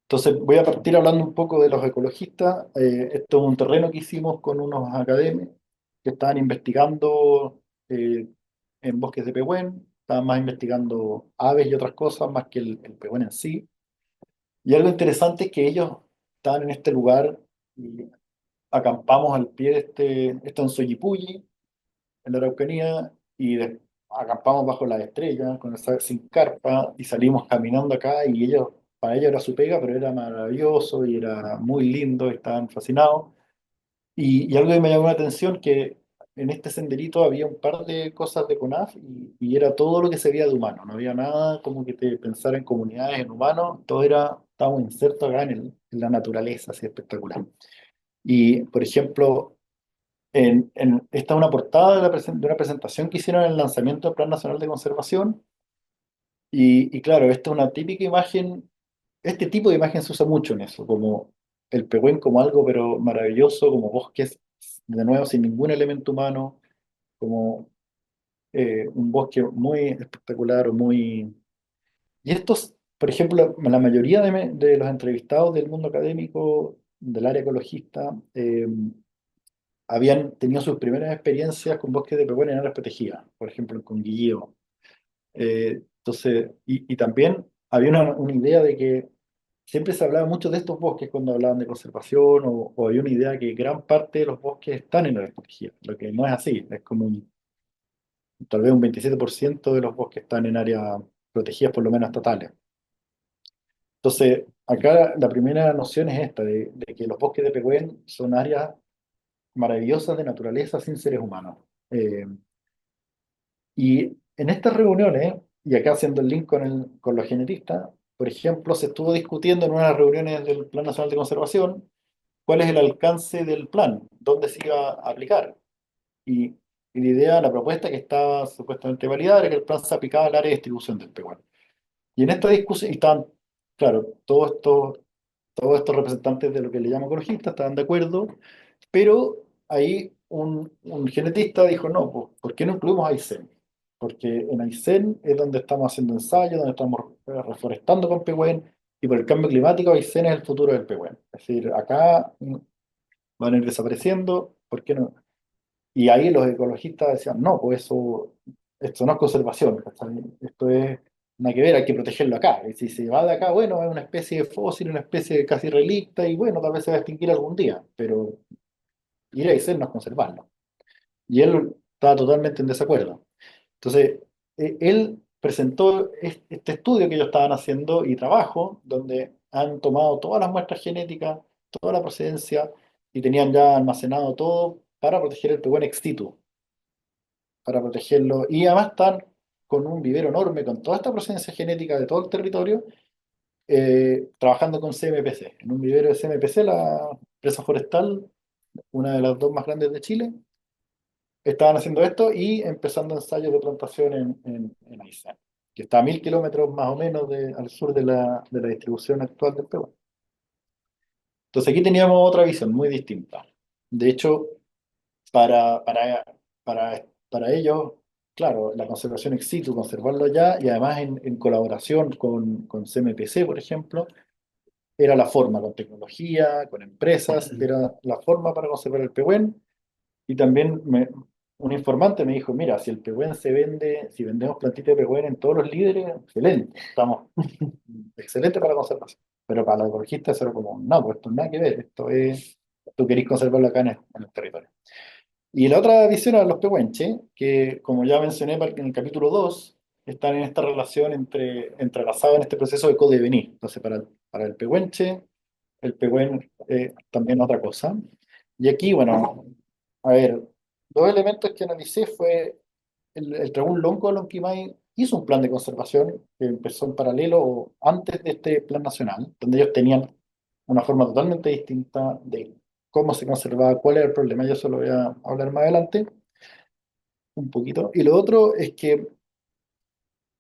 Entonces voy a partir hablando un poco de los ecologistas. Esto es un terreno que hicimos con unos académicos que estaban investigando en bosques de pehuen, estaban más investigando aves y otras cosas más que el pehuen en sí. Y algo interesante es que ellos estaban en este lugar y acampamos al pie de esto en Soyipulli, en la Araucanía, acampamos bajo las estrellas, sin carpa, y salimos caminando acá, y para ellos era su pega, pero era maravilloso y era muy lindo, estaban fascinados. Y algo que me llamó la atención, que en este senderito había un par de cosas de CONAF, y era todo lo que se veía de humano, no había nada como que te pensara en comunidades, en humanos, estábamos insertos acá en la naturaleza, así espectacular. Y, por ejemplo, esta es una portada de una presentación que hicieron en el lanzamiento del Plan Nacional de Conservación. Y claro, esta es una típica imagen, este tipo de imagen se usa mucho en eso, como el pehuen como algo pero maravilloso, como bosques, de nuevo, sin ningún elemento humano, como un bosque muy espectacular o muy... Y estos, por ejemplo, la mayoría de los entrevistados del mundo académico, del área ecologista, habían tenido sus primeras experiencias con bosques de pehuen en áreas protegidas, por ejemplo, en Conguilleo. Entonces, y también había una idea de que siempre se hablaba mucho de estos bosques cuando hablaban de conservación, o había una idea que gran parte de los bosques están en áreas protegidas, lo que no es así, es como tal vez un 27% de los bosques están en áreas protegidas, por lo menos estatales. Entonces, acá la primera noción es esta, de que los bosques de pehuen son áreas maravillosas de naturaleza sin seres humanos. Eh, y en estas reuniones, y acá haciendo el link con los genetistas, por ejemplo, se estuvo discutiendo en unas reuniones del Plan Nacional de Conservación cuál es el alcance del plan, dónde se iba a aplicar. Y, y la idea, la propuesta que estaba supuestamente validada era que el plan se aplicaba al área de distribución del P1. Y en esta discusión, y estaban, claro, todos estos representantes de lo que le llamo ecologistas estaban de acuerdo, pero ahí un genetista dijo, no, pues, ¿por qué no incluimos a Aysén? Porque en Aysén es donde estamos haciendo ensayos, donde estamos reforestando con pehuen, y por el cambio climático Aysén es el futuro del pehuen. Es decir, acá van a ir desapareciendo, ¿por qué no? Y ahí los ecologistas decían, no, pues esto no es conservación, ¿cachai? Esto es nada que ver, hay que protegerlo acá. Y si se va de acá, bueno, es una especie de fósil, una especie de casi relicta, y bueno, tal vez se va a extinguir algún día, pero ir a Aysén no es conservarlo. Y él estaba totalmente en desacuerdo. Entonces, él presentó este estudio que ellos estaban haciendo y trabajo, donde han tomado todas las muestras genéticas, toda la procedencia, y tenían ya almacenado todo, para proteger el pehuen ex situ, para protegerlo. Y además están con un vivero enorme, con toda esta procedencia genética de todo el territorio, trabajando con CMPC. En un vivero de CMPC, la empresa forestal, una de las dos más grandes de Chile, estaban haciendo esto y empezando ensayos de plantación en Aysén, que está a 1000 kilómetros más o menos al sur de la distribución actual del Perú. Entonces aquí teníamos otra visión muy distinta. De hecho, para, para, para ellos, claro, la conservación ex situ, conservarlo allá y además en colaboración con CMPC, por ejemplo, era la forma, con tecnología, con empresas, era la forma para conservar el pehuen. Y también un informante me dijo, mira, si el pehuen se vende, si vendemos plantitas de pehuen en todos los líderes, excelente, estamos excelente para conservación. Pero para los ecologistas era como, no, pues esto nada que ver, esto es, tú querés conservarlo acá en el territorio. Y la otra visión a los pehuenches, que como ya mencioné en el capítulo 2 están en esta relación entrelazados en este proceso de codevenir. Entonces, para el pehuenche, el pehuen también otra cosa. Y aquí, bueno, a ver, dos elementos que analicé fue el Trabún Lonco de Lonquimay hizo un plan de conservación que empezó en paralelo o antes de este plan nacional, donde ellos tenían una forma totalmente distinta de cómo se conservaba, cuál era el problema. Yo eso lo voy a hablar más adelante, un poquito. Y lo otro es que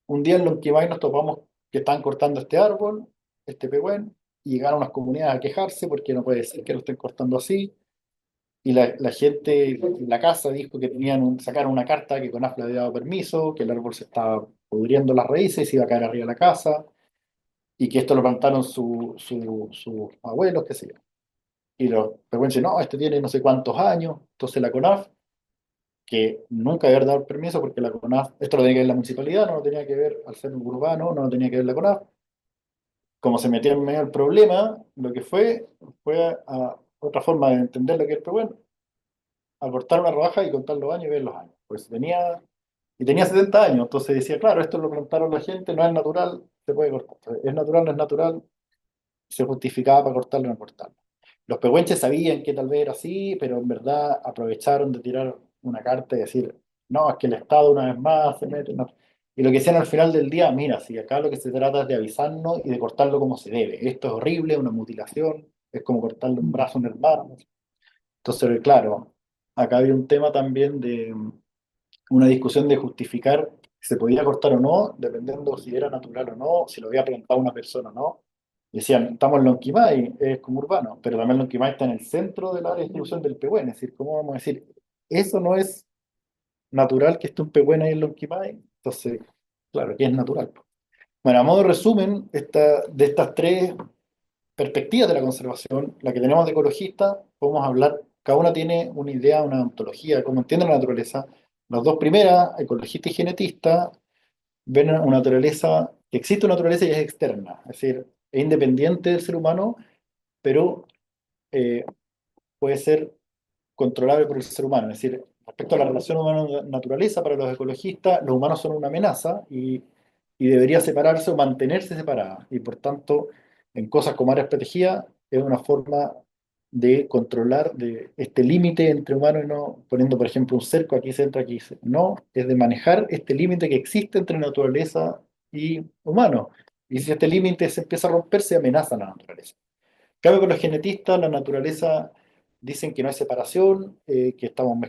un día en Lonquimay nos topamos que estaban cortando este árbol, este pehuen, y llegaron unas comunidades a quejarse porque no puede ser que lo estén cortando así. Y la gente, la casa dijo que sacaron una carta que CONAF le había dado permiso, que el árbol se estaba pudriendo las raíces y se iba a caer arriba de la casa, y que esto lo plantaron sus abuelos, qué sé yo. Y los pehuenches, no, este tiene no sé cuántos años. Entonces la CONAF, que nunca había dado permiso, porque la CONAF, esto lo tenía que ver la municipalidad, no lo tenía que ver al ser un urbano, no lo tenía que ver la CONAF. Como se metió en medio del problema, lo que fue a otra forma de entender lo que es el pehuen, a cortar una rodaja y contar los años y ver los años. Y tenía 70 años, entonces decía, claro, esto lo plantaron la gente, no es natural, se puede cortar. Es natural, no es natural, se justificaba para cortarlo o no cortarlo. Los pehuenches sabían que tal vez era así, pero en verdad aprovecharon de tirar una carta y decir, no, es que el Estado una vez más se mete. No. Y lo que decían al final del día, mira, si acá lo que se trata es de avisarnos y de cortarlo como se debe. Esto es horrible, una mutilación, es como cortarle un brazo a un hermano. Entonces, claro, acá había un tema también de una discusión de justificar si se podía cortar o no, dependiendo si era natural o no, si lo había plantado una persona o no. Decían, estamos en Lonquimay, es como urbano, pero también Lonquimay está en el centro de la distribución del pehuen. Es decir, ¿cómo vamos a decir? Eso no es natural que esté un pehuen ahí en Lonquimay. Entonces, claro, que es natural. Bueno, a modo de resumen, de estas tres perspectivas de la conservación, la que tenemos de ecologista, podemos hablar, cada una tiene una idea, una ontología de cómo entiende la naturaleza. Las dos primeras, ecologista y genetista, ven una naturaleza, que existe una naturaleza y es externa, es decir, es independiente del ser humano, pero eh, puede ser controlable por el ser humano. Es decir, respecto a la relación humano-naturaleza, para los ecologistas, los humanos son una amenaza y debería separarse o mantenerse separada. Y por tanto, en cosas como áreas protegidas, es una forma de controlar de este límite entre humano y no, poniendo por ejemplo un cerco, aquí se entra, aquí se... No, es de manejar este límite que existe entre naturaleza y humano. Y si este límite se empieza a romper, se amenaza la naturaleza. Cambio con los genetistas, la naturaleza dicen que no hay separación, estamos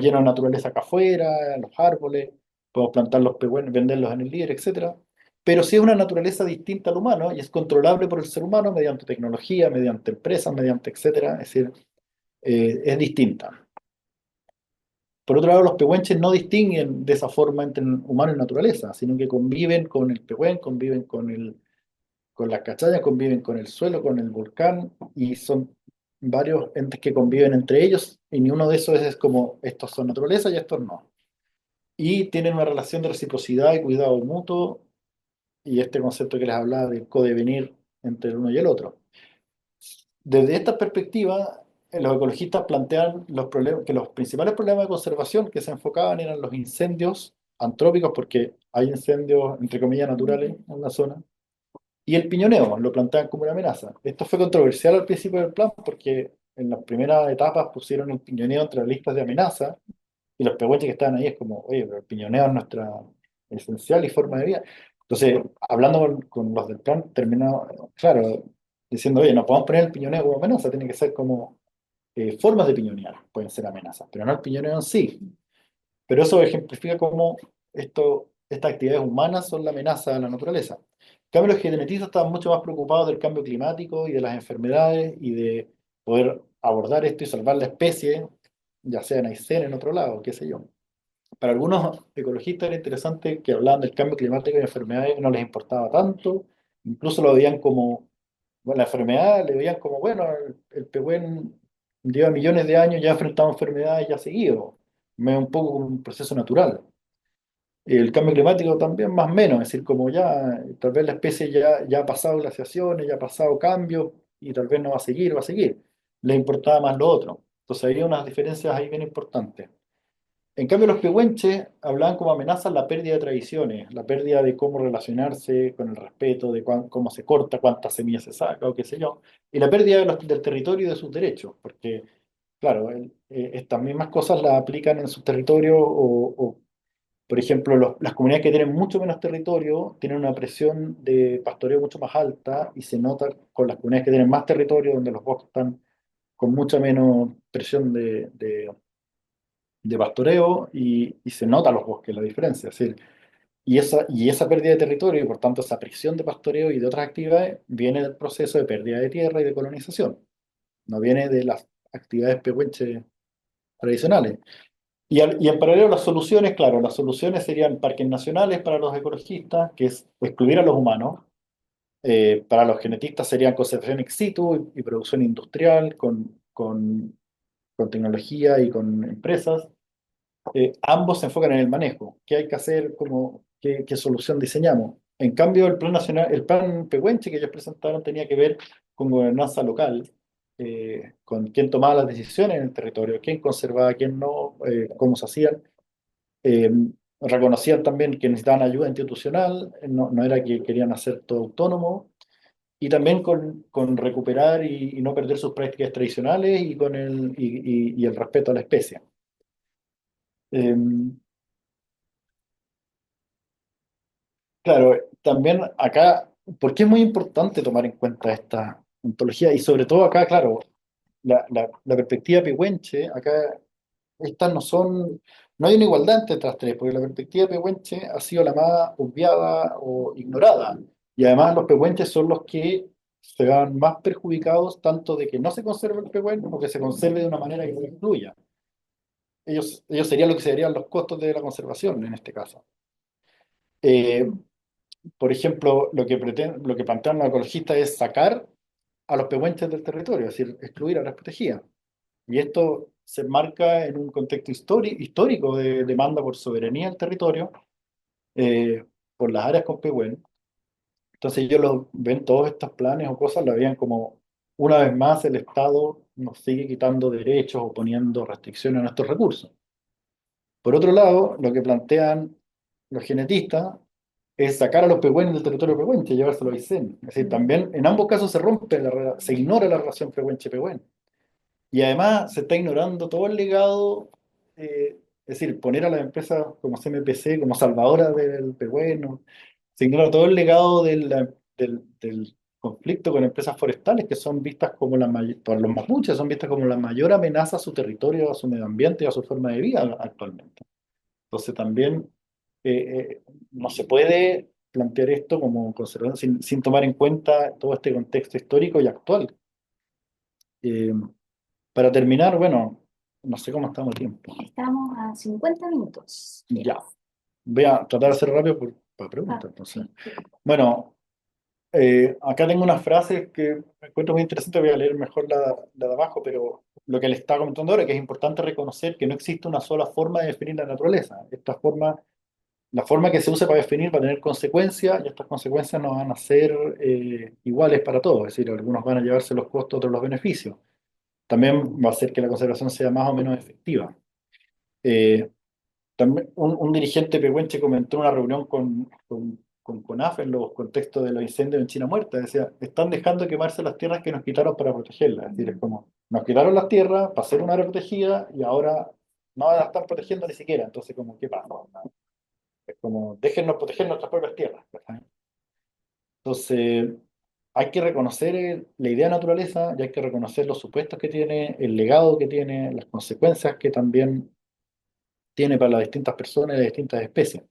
llenos de naturaleza acá afuera, los árboles, podemos plantar los pehuenes, venderlos en el líder, etcétera. Pero sí es una naturaleza distinta al humano y es controlable por el ser humano mediante tecnología, mediante empresas, mediante etcétera. Es decir, es distinta. Por otro lado, los pehuenches no distinguen de esa forma entre humano y naturaleza, sino que conviven con el pehuen, conviven con las cachayas, conviven con el suelo, con el volcán, y son varios entes que conviven entre ellos, y ni uno de esos es como estos son naturaleza y estos no. Y tienen una relación de reciprocidad y cuidado mutuo, y este concepto que les hablaba del codevenir entre el uno y el otro. Desde esta perspectiva, los ecologistas plantean los problemas, que los principales problemas de conservación que se enfocaban eran los incendios antrópicos, porque hay incendios, entre comillas, naturales en la zona, y el piñoneo lo plantean como una amenaza. Esto fue controversial al principio del plan porque en las primeras etapas pusieron el piñoneo entre las listas de amenaza y los pehuenches que estaban ahí es como, oye, pero el piñoneo es nuestra esencial y forma de vida. Entonces, hablando con los del plan, terminó, claro, diciendo, oye, no podemos poner el piñoneo como amenaza, tiene que ser como formas de piñonear, pueden ser amenazas, pero no el piñoneo en sí. Pero eso ejemplifica cómo estas actividades humanas son la amenaza a la naturaleza. En cambio, los genetistas estaban mucho más preocupados del cambio climático y de las enfermedades y de poder abordar esto y salvar la especie, ya sea en Aysén, en otro lado, qué sé yo. Para algunos ecologistas era interesante que hablaban del cambio climático y enfermedades, no les importaba tanto, incluso lo veían como, bueno, la enfermedad le veían como, bueno, el pehuen lleva millones de años, ya ha enfrentado enfermedades ya seguido, un poco como un proceso natural. El cambio climático también más o menos, es decir, como ya, tal vez la especie ya ha pasado glaciaciones, ya ha pasado cambios y tal vez no va a seguir, va a seguir. Les importaba más lo otro. Entonces había unas diferencias ahí bien importantes. En cambio, los pehuenches hablaban como amenazas la pérdida de tradiciones, la pérdida de cómo relacionarse con el respeto, de cómo se corta, cuántas semillas se saca o qué sé yo, y la pérdida del territorio y de sus derechos, porque, claro, estas mismas cosas las aplican en sus territorios por ejemplo, las comunidades que tienen mucho menos territorio tienen una presión de pastoreo mucho más alta y se nota con las comunidades que tienen más territorio, donde los bosques están con mucha menos presión de pastoreo y se nota los bosques, la diferencia. Es decir, y esa pérdida de territorio y por tanto esa presión de pastoreo y de otras actividades viene del proceso de pérdida de tierra y de colonización, no viene de las actividades pehuenches tradicionales. Y en paralelo las soluciones, claro, las soluciones serían parques nacionales para los ecologistas, que es excluir a los humanos. Para los genetistas serían conservación ex situ y producción industrial con tecnología y con empresas. Ambos se enfocan en el manejo. ¿Qué hay que hacer? ¿Qué solución diseñamos? En cambio, el plan nacional, el plan Pehuenche que ellos presentaron tenía que ver con gobernanza local, con quién tomaba las decisiones en el territorio, quién conservaba, quién no, cómo se hacían. Eh, Reconocían también que necesitaban ayuda institucional, no era que querían hacer todo autónomo, y también con recuperar y no perder sus prácticas tradicionales y el respeto a la especie. Eh, Claro, también acá, porque es muy importante tomar en cuenta esta ontología y sobre todo acá, claro, la perspectiva pehuenche, acá estas no hay una igualdad entre estas tres, porque la perspectiva pehuenche ha sido la más obviada o ignorada y además los pehuenches son los que se van más perjudicados tanto de que no se conserve el pehuen o que se conserve de una manera que no incluya. Ellos serían lo que serían los costos de la conservación en este caso. Eh, por ejemplo, lo que plantean los ecologistas es sacar a los pehuenches del territorio, es decir, excluir a las protegidas. Y esto se enmarca en un contexto histórico de demanda por soberanía del territorio, eh, por las áreas con pehuen. Entonces ellos ven todos estos planes o cosas, lo veían como, una vez más, el Estado nos sigue quitando derechos o poniendo restricciones a nuestros recursos. Por otro lado, lo que plantean los genetistas es sacar a los pehuenes del territorio pehuenche y llevárselo a Aysén. Es decir, también en ambos casos se ignora la relación pehuenche-pehuen. Y además se está ignorando todo el legado, es decir, poner a las empresas como CMPC como salvadoras del pehuen, se ignora todo el legado del conflicto con empresas forestales que son vistas como por los mapuches, son vistas como la mayor amenaza a su territorio, a su medio ambiente y a su forma de vida actualmente. Entonces también no se puede plantear esto como conservación sin tomar en cuenta todo este contexto histórico y actual. Eh, para terminar, bueno, no sé cómo estamos de tiempo. Estamos a 50 minutos. Ya, voy a tratar de hacer rápido para preguntas. Entonces, Sí. bueno, acá tengo unas frases que me encuentro muy interesantes, voy a leer mejor la de abajo, pero lo que le estaba comentando ahora, que es importante reconocer que no existe una sola forma de definir la naturaleza. La forma que se usa para definir va a tener consecuencias y estas consecuencias no van a ser iguales para todos, es decir, algunos van a llevarse los costos, otros los beneficios. También va a hacer que la conservación sea más o menos efectiva. Eh, También un dirigente pehuenche comentó en una reunión con CONAF en los contextos de los incendios en China Muerta, decía, están dejando quemarse las tierras que nos quitaron para protegerlas. Es decir, es como, Nos quitaron las tierras para hacer una área protegida y ahora no la están protegiendo ni siquiera. Entonces, como, ¿qué pasa? Es como, déjennos proteger nuestras propias tierras. ¿Cachai? Entonces, hay que reconocer la idea de naturaleza y hay que reconocer los supuestos que tiene, el legado que tiene, las consecuencias que también tiene para las distintas personas y las distintas especies.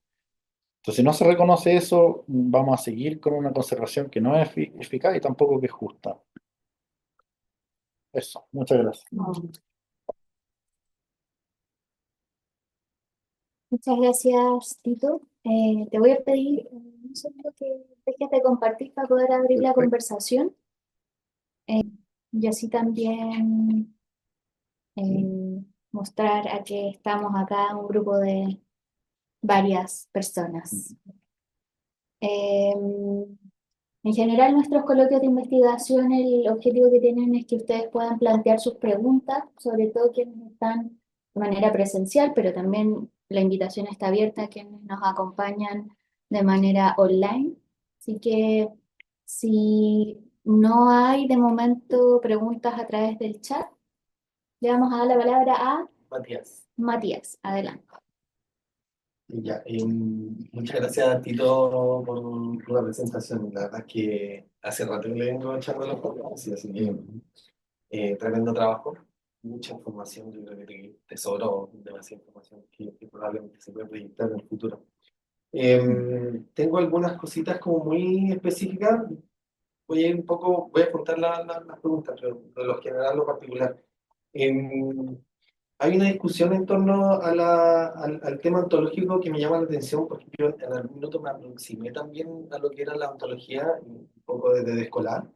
Entonces, si no se reconoce eso, vamos a seguir con una conservación que no es eficaz y tampoco que es justa. Eso, muchas gracias. Muchas gracias, Tito. Te voy a pedir un segundo que dejes de compartir para poder abrir la Perfecto. conversación y así también mostrar a que estamos acá un grupo de varias personas. Eh, en general, nuestros coloquios de investigación, el objetivo que tienen es que ustedes puedan plantear sus preguntas, sobre todo quienes están de manera presencial, pero también la invitación está abierta a quienes nos acompañan de manera online. Así que si no hay de momento preguntas a través del chat, le vamos a dar la palabra a Matías. Matías. Adelante. Ya, muchas gracias, Tito, por la presentación. La verdad es que hace rato que le vengo echando los ojos, así que tremendo trabajo, mucha información. Yo creo que te sobró demasiada información que probablemente se puede proyectar en el futuro. Tengo algunas cositas como muy específicas. Voy a ir un poco, voy a apuntar las preguntas, pero de lo general, lo particular. Em, Hay una discusión en torno a al tema ontológico que me llama la atención porque yo en algún minuto me aproximé también a lo que era la ontología, un poco desde escolar.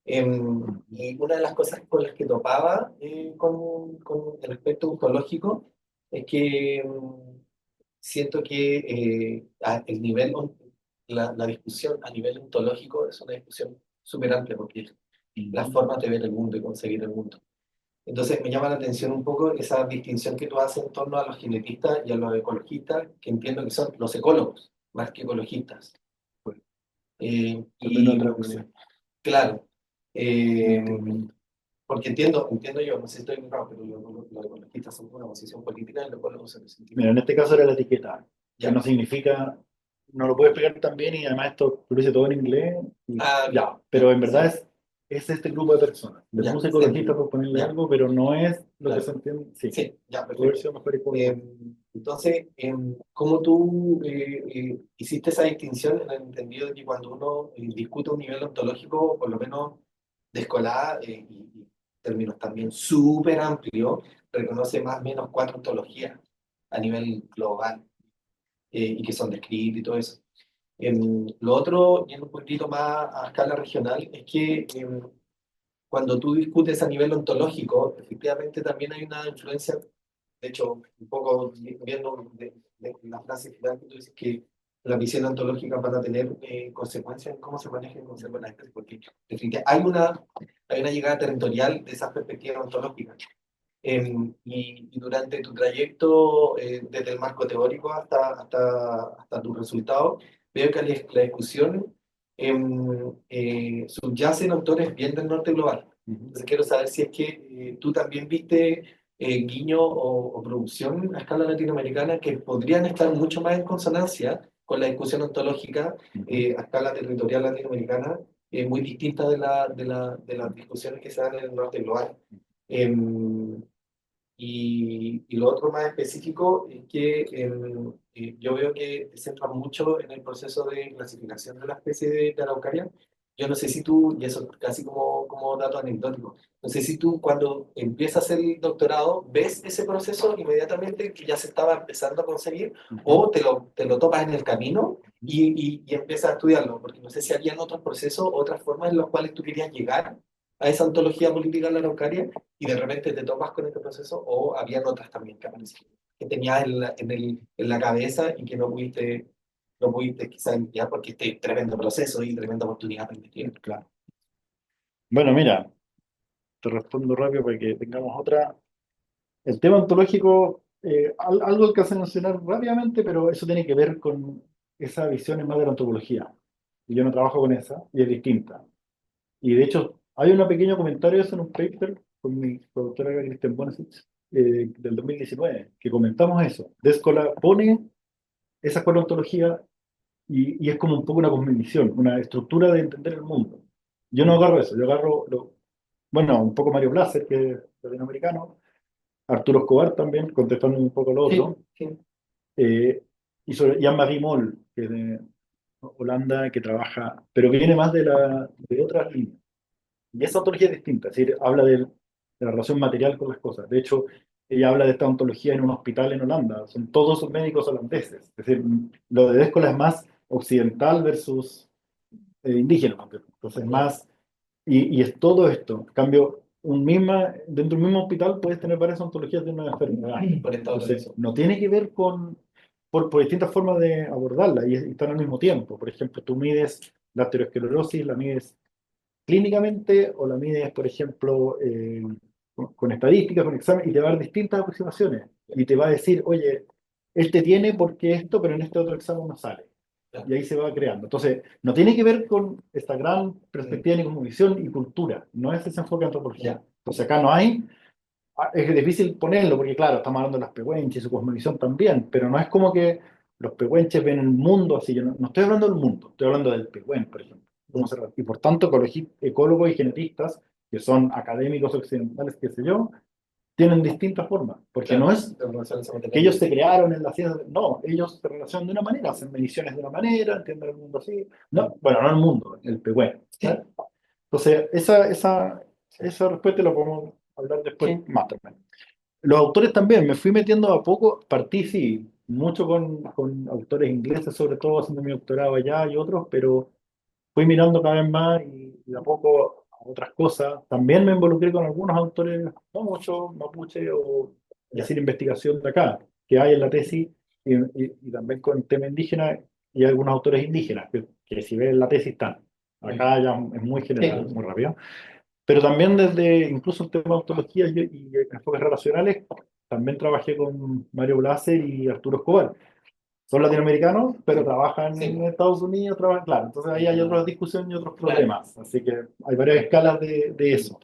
Y una de las cosas con las que topaba con el aspecto ontológico es que siento que el nivel, la discusión a nivel ontológico es una discusión súper amplia porque es las formas de ver el mundo y concebir el mundo. Entonces me llama la atención un poco esa distinción que tú haces en torno a los genetistas y a los ecologistas, que entiendo que son los ecólogos, más que ecologistas. Depende de Y la traducción. claro, eh, porque entiendo yo, no sé si estoy equivocado, pero los ecologistas son una posición política y los ecólogos son el sentido. Mira, en este caso era la etiqueta, que Ya. no significa, no lo puedes explicar tan bien y además esto lo dice todo en inglés, y ya, pero ya, en verdad sí, es este grupo de personas. Le ya, puse se ecologista entiende. por ponerle Ya, algo, pero no es lo que se claro. entiende. Sí, Sí, ya, puede haber perfecto. sido mejor ecologista. Entonces, ¿cómo tú hiciste esa distinción en el entendido de que cuando uno discute un nivel ontológico, por lo menos de escolar, y términos también súper amplios, reconoce más o menos cuatro ontologías a nivel global y que son descritas y todo eso? Lo otro, yendo un poquito más a escala regional, es que cuando tú discutes a nivel ontológico, efectivamente también hay una influencia. De hecho, un poco viendo de la frase final que tú dices que las visiones ontológicas van a tener consecuencias en cómo se manejan y conservan las especies, porque definitivamente hay una llegada territorial de esas perspectivas ontológicas. Y durante tu trayecto, desde el marco teórico hasta tu resultado, veo que la discusión subyace en autores bien del norte global. Entonces quiero saber si es que tú también viste guiño o producción a escala latinoamericana que podrían estar mucho más en consonancia con la discusión ontológica a escala territorial latinoamericana, muy distinta de las discusiones que se dan en el norte global. Em, y lo otro más específico es que yo veo que te centras mucho en el proceso de clasificación de la especie de Araucaria. Yo no sé si tú, y eso casi como dato anecdótico, no sé si tú cuando empiezas el doctorado ves ese proceso inmediatamente que ya se estaba empezando a conseguir o te lo topas en el camino y empiezas a estudiarlo, porque no sé si habían otros procesos, otras formas en las cuales tú querías llegar a esa ontología política de la Araucaria y de repente te topas con este proceso o habían otras también que aparecieron, que tenías en la cabeza y que no pudiste quizás enviar porque este tremendo proceso y tremenda oportunidad para investigar. Claro. Bueno, mira, te respondo rápido para que tengamos otra. El tema ontológico, algo alcancé a mencionar rápidamente, pero eso tiene que ver con esa visión más de la antropología. Y yo no trabajo con esa, y es distinta. Y de hecho, hay un pequeño comentario de eso en un paper con mi productora Cristian Bonasich, del 2019, que comentamos eso. Descola pone esa escuela de ontología y es como un poco una cosmovisión, una estructura de entender el mundo. Yo no agarro eso, yo agarro, bueno, un poco Mario Blaser, que es latinoamericano, Arturo Escobar también, contestando un poco lo Sí, otro, sí. y sobre Jean-Marie Moll, que es de Holanda, que trabaja, pero que viene más de otras líneas. Y esa ontología es distinta, es decir, habla de la relación material con las cosas. De hecho, ella habla de esta ontología en un hospital en Holanda. Son todos médicos holandeses. Es decir, lo de Déskola es más occidental versus indígena. Entonces, más. Y es todo esto. En cambio, dentro del mismo hospital puedes tener varias ontologías de una enfermedad. Por esta otra Entonces, eso. no tiene que ver por distintas formas de abordarla y están al mismo tiempo. Por ejemplo, tú mides la arteriosclerosis, la mides clínicamente o la mides, por ejemplo, con estadísticas, con examen, y te va a dar distintas aproximaciones. Y te va a decir, oye, este tiene porque esto, pero en este otro examen no sale. Y ahí se va creando. Entonces, no tiene que ver con esta gran perspectiva ni con visión y cultura. No es ese enfoque de antropología. Entonces, acá no hay. Es difícil ponerlo porque, claro, estamos hablando de las pehuenches y su cosmovisión también, pero no es como que los pehuenches ven el mundo así. Yo no estoy hablando del mundo, estoy hablando del pehuen, por ejemplo. Y por tanto, ecólogos y genetistas, que son académicos occidentales, qué sé yo, tienen distintas formas, porque Claro, no es la relación se que mantiene ellos se distinta. crearon en la ciencia, no, ellos se relacionan de una manera, hacen mediciones de una manera, entienden el mundo así. No, bueno, no el mundo, el pehuen. Sí, Entonces, esa respuesta la podemos hablar después sí. más también. Los autores también, me fui metiendo a poco, partí sí, mucho con autores ingleses, sobre todo haciendo mi doctorado allá y otros, pero fui mirando cada vez más y de a poco a otras cosas. También me involucré con algunos autores, no mucho, mapuche o Ya. decir investigación de acá, que hay en la tesis, y también con tema indígena y algunos autores indígenas, que si ven la tesis están. Acá ya es muy general, Sí, muy rápido. Pero también desde incluso el tema de ontología y enfoques relacionales, también trabajé con Mario Blaser y Arturo Escobar. Son latinoamericanos, pero trabajan en sí. Estados Unidos, trabajan, claro. Entonces ahí hay otras discusiones y otros Claro. problemas. Así que hay varias escalas de eso.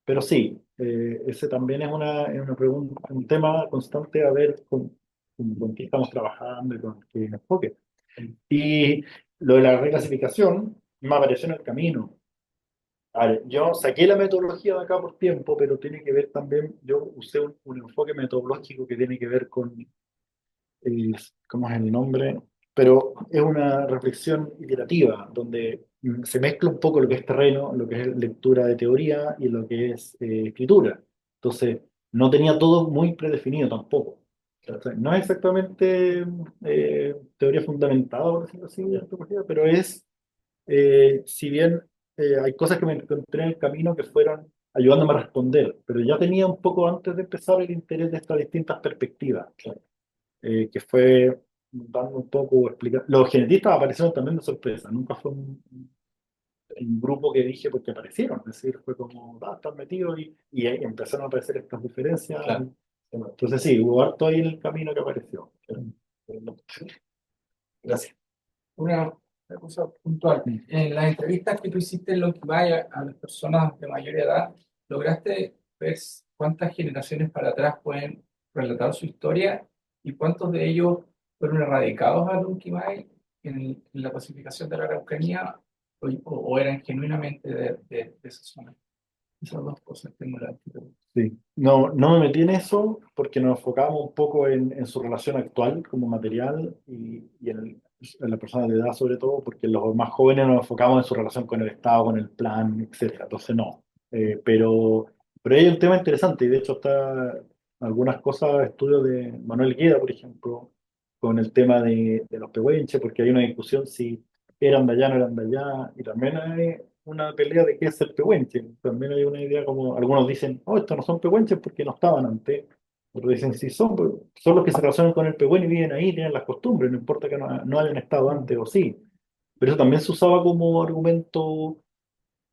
Pero sí, ese también es una pregunta, un tema constante a ver con qué estamos trabajando y con qué enfoque. Y lo de la reclasificación me apareció en el camino. A ver, yo saqué la metodología de acá por tiempo, pero tiene que ver también, yo usé un enfoque metodológico que tiene que ver con, ¿cómo es el nombre? Pero es una reflexión iterativa, donde se mezcla un poco lo que es terreno, lo que es lectura de teoría y lo que es escritura. Entonces, no tenía todo muy predefinido tampoco. O sea, no es exactamente teoría fundamentada, por decirlo así, de antropología, pero es si bien hay cosas que me encontré en el camino que fueron ayudándome a responder, pero ya tenía un poco antes de empezar el interés de estas distintas perspectivas, que fue dando un poco, explicar. Los genetistas aparecieron también de sorpresa, nunca fue un grupo que dije porque aparecieron, es decir, fue como, están metidos y ahí empezaron a aparecer estas diferencias. Claro. Entonces sí, hubo harto ahí en el camino que apareció. Gracias. Una cosa puntual. En las entrevistas que tú hiciste en lo que vaya a las personas de mayor edad, ¿lograste ver cuántas generaciones para atrás pueden relatar su historia y cuántos de ellos fueron erradicados al Lunquimay en la pacificación de la Araucanía o eran genuinamente de esa zona? Esas dos cosas tengo la actitud. Sí, no me metí en eso porque nos enfocamos un poco en su relación actual como material y en la persona de edad sobre todo, porque los más jóvenes nos enfocamos en su relación con el Estado, con el plan, etcétera. Entonces no. Pero hay un tema interesante y de hecho está algunas cosas, estudios de Manuel Gueda, por ejemplo, con el tema de los pehuenches, porque hay una discusión si eran de allá, no eran de allá, y también hay una pelea de qué es el pehuenche. También hay una idea como, algunos dicen, oh, estos no son pehuenches porque no estaban antes. Otros dicen, sí son, pero son los que se relacionan con el pehuen y viven ahí, tienen las costumbres, no importa que no hayan estado antes o sí. Pero eso también se usaba como argumento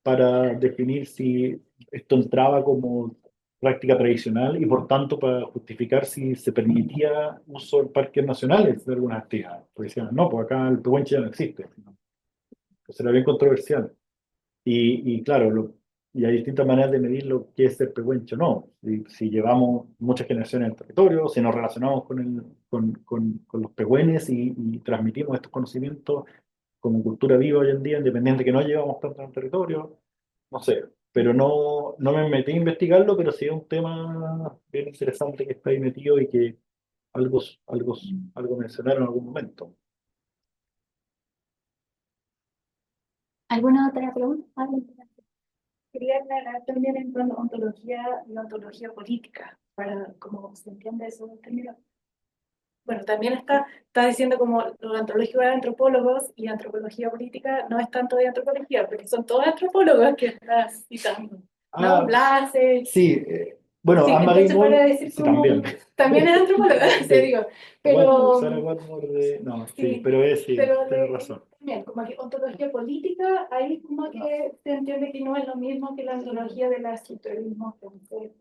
para definir si esto entraba como práctica tradicional y por tanto para justificar si se permitía uso en parques nacionales de algunas actividades. Porque decían, no, pues acá el pehuenche ya no existe. Entonces era bien controversial. Y claro, y hay distintas maneras de medir lo que es ser pehuenche o no. Si llevamos muchas generaciones en el territorio, si nos relacionamos con los pehuenes y transmitimos estos conocimientos como cultura viva hoy en día, independiente que no llevamos tanto en el territorio, no sé. Pero no me metí a investigarlo, pero sí es un tema bien interesante que está ahí metido y que algo, algo, algo mencionaron en algún momento. ¿Alguna otra pregunta? ¿Alguna? Quería aclarar también en cuanto a ontología y ontología política, para cómo se entiende eso término. Bueno, también está diciendo como lo antropológico de antropólogos y antropología política no es tanto de antropología, porque son todos antropólogos que estás citando, ¿no? Ah, Blase. sí, bueno, Sí, Anne-Marie entonces para Moll, decir sí, como, también. también es antropóloga, te Sí. digo, pero Sarah Watmore de... No, sí, sí, pero sí, pero tienes razón. también, como que ontología política, ahí como que se entiende que no es lo mismo que la ontología del estructuralismo francés,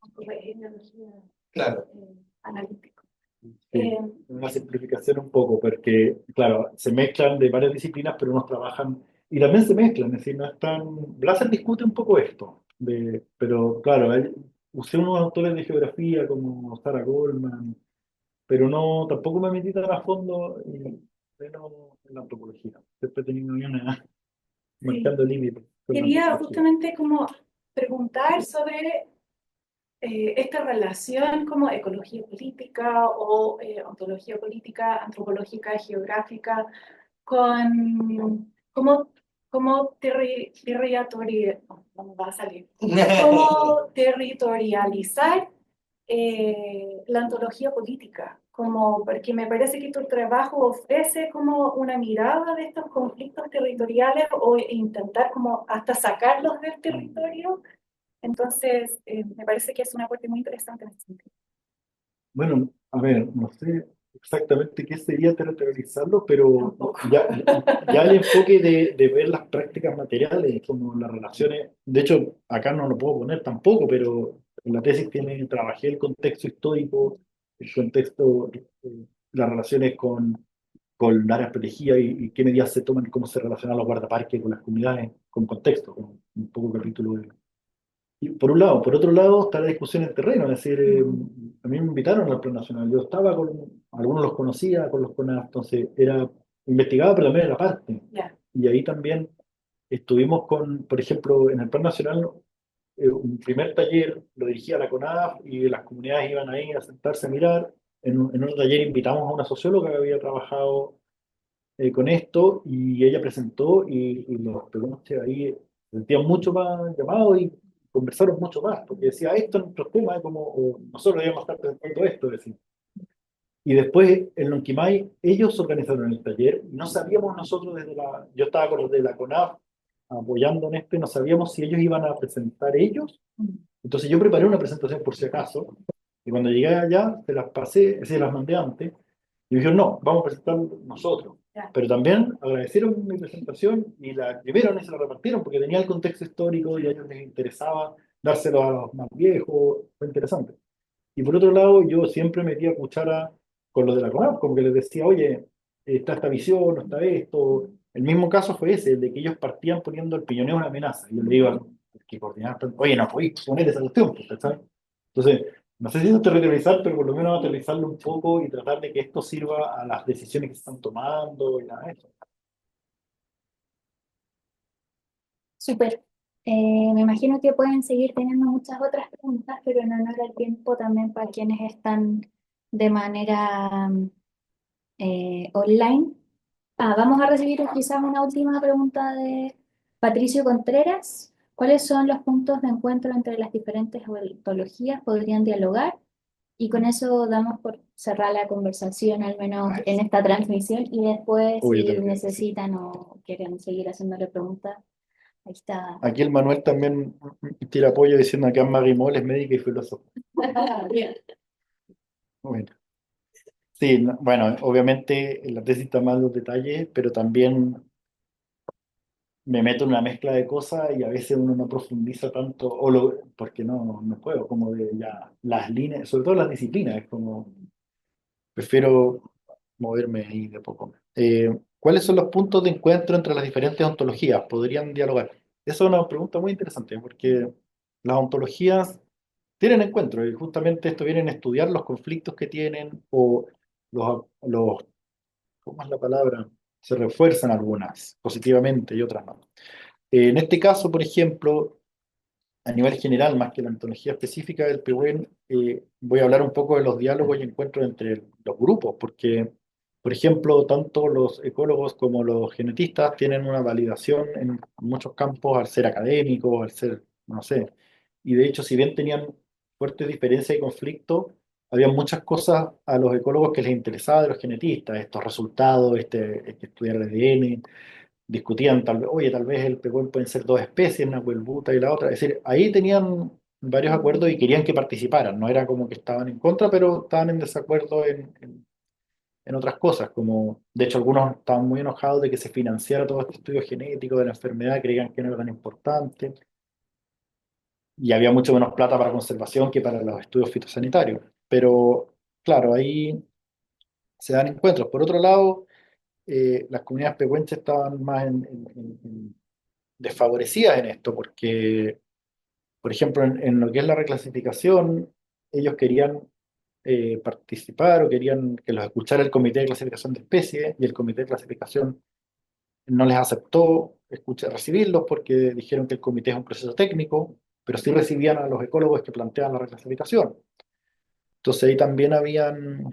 como ideología Claro. analítico. Sí, una simplificación un poco, porque, claro, se mezclan de varias disciplinas, pero unos trabajan, y también se mezclan, es decir, no es tan... Blaser discute un poco esto, pero claro, usé unos autores de geografía como Sarah Goldman, pero no, tampoco me metí tan a fondo, y menos en la antropología. Siempre he tenido una Sí. marcando límites con la Quería antropología. justamente como preguntar sobre esta relación como ecología política o ontología política, antropológica, geográfica, con cómo no me va a salir, cómo territorializar la ontología política, como porque me parece que tu trabajo ofrece como una mirada de estos conflictos territoriales o intentar como hasta sacarlos del territorio. Entonces, me parece que es un aporte muy interesante en ese sentido. Bueno, a ver, no sé exactamente qué sería territorializarlo, pero Tampoco. ya el enfoque de ver las prácticas materiales, como las relaciones, de hecho, acá no lo puedo poner tampoco, pero en la tesis trabajé el contexto histórico, el contexto, las relaciones con áreas protegidas y qué medidas se toman, cómo se relacionan los guardaparques con las comunidades, con contexto, con un poco capítulo y por un lado. Por otro lado, está la discusión en terreno, es decir, a mí me invitaron al Plan Nacional. Yo estaba algunos los conocía, con los CONAF, entonces investigaba, pero también era parte. Ya. Y ahí también estuvimos por ejemplo, en el Plan Nacional, un primer taller lo dirigía la CONAF y las comunidades iban ahí a sentarse a mirar. En un taller invitamos a una socióloga que había trabajado con esto y ella presentó y los peruanos ahí se sentían mucho más llamados y conversaron mucho más, porque decía, esto es nuestro tema, como nosotros debíamos estar presentando esto, decía. Y después en Lonquimay ellos organizaron el taller y no sabíamos nosotros yo estaba con los de la CONAF apoyando en esto y no sabíamos si ellos iban a presentar ellos. Entonces yo preparé una presentación por si acaso y cuando llegué allá se las pasé, se las mandé antes y dijeron, no, vamos a presentar nosotros. Ya. Pero también agradecieron mi presentación y la escribieron y se la repartieron porque tenía el contexto histórico y a ellos les interesaba dárselo a los más viejos, fue interesante. Y por otro lado, yo siempre metía cuchara con los de la CONAF, como que les decía, oye, está esta visión, no está esto. El mismo caso fue ese, el de que ellos partían poniendo al piñoneo una amenaza. Y yo le iba, que coordinar, oye, no podéis poner esa cuestión, pues, ¿sabes? Entonces, no sé si eso es territorializar, pero por lo menos aterrizarlo un poco y tratar de que esto sirva a las decisiones que se están tomando y nada de eso. Súper. Me imagino que pueden seguir teniendo muchas otras preguntas, pero en honor al tiempo también para quienes están de manera online. Vamos a recibir quizás una última pregunta de Patricio Contreras. ¿Cuáles son los puntos de encuentro entre las diferentes ontologías? ¿Podrían dialogar? Y con eso damos por cerrar la conversación, al menos en esta transmisión, y después Uy, yo si también, sí. necesitan o quieren seguir haciéndole preguntas, ahí está. Aquí el Manuel también tira apoyo diciendo que Anne-Marie Moll es médica y filósofa. Bien. Bueno. Sí, bueno, obviamente en la tesis está más los detalles, pero también me meto en una mezcla de cosas y a veces uno no profundiza tanto, porque no puedo, como de ya las líneas, sobre todo las disciplinas, es como, prefiero moverme ahí de poco. ¿Cuáles son los puntos de encuentro entre las diferentes ontologías? ¿Podrían dialogar? Esa es una pregunta muy interesante porque las ontologías tienen encuentro y justamente esto vienen a estudiar los conflictos que tienen o los ¿cómo es la palabra? Se refuerzan algunas positivamente y otras no. En este caso, por ejemplo, a nivel general, más que la ontología específica del Pehuen, voy a hablar un poco de los diálogos y encuentros entre los grupos, porque, por ejemplo, tanto los ecólogos como los genetistas tienen una validación en muchos campos al ser académicos, al ser, no sé, y de hecho, si bien tenían fuertes diferencias y conflictos, había muchas cosas a los ecólogos que les interesaba de los genetistas, estos resultados, estudiar el ADN, discutían tal vez, oye, tal vez el pehuen pueden ser dos especies, una huelbuta y la otra. Es decir, ahí tenían varios acuerdos y querían que participaran. No era como que estaban en contra, pero estaban en desacuerdo en otras cosas. Como, de hecho, algunos estaban muy enojados de que se financiara todo este estudio genético de la enfermedad, creían que no era tan importante. Y había mucho menos plata para conservación que para los estudios fitosanitarios. Pero, claro, ahí se dan encuentros. Por otro lado, las comunidades pehuenches estaban más desfavorecidas en esto, porque, por ejemplo, en lo que es la reclasificación, ellos querían participar o querían que los escuchara el Comité de Clasificación de Especies y el Comité de Clasificación no les aceptó recibirlos porque dijeron que el comité es un proceso técnico, pero sí recibían a los ecólogos que plantean la reclasificación. Entonces ahí también habían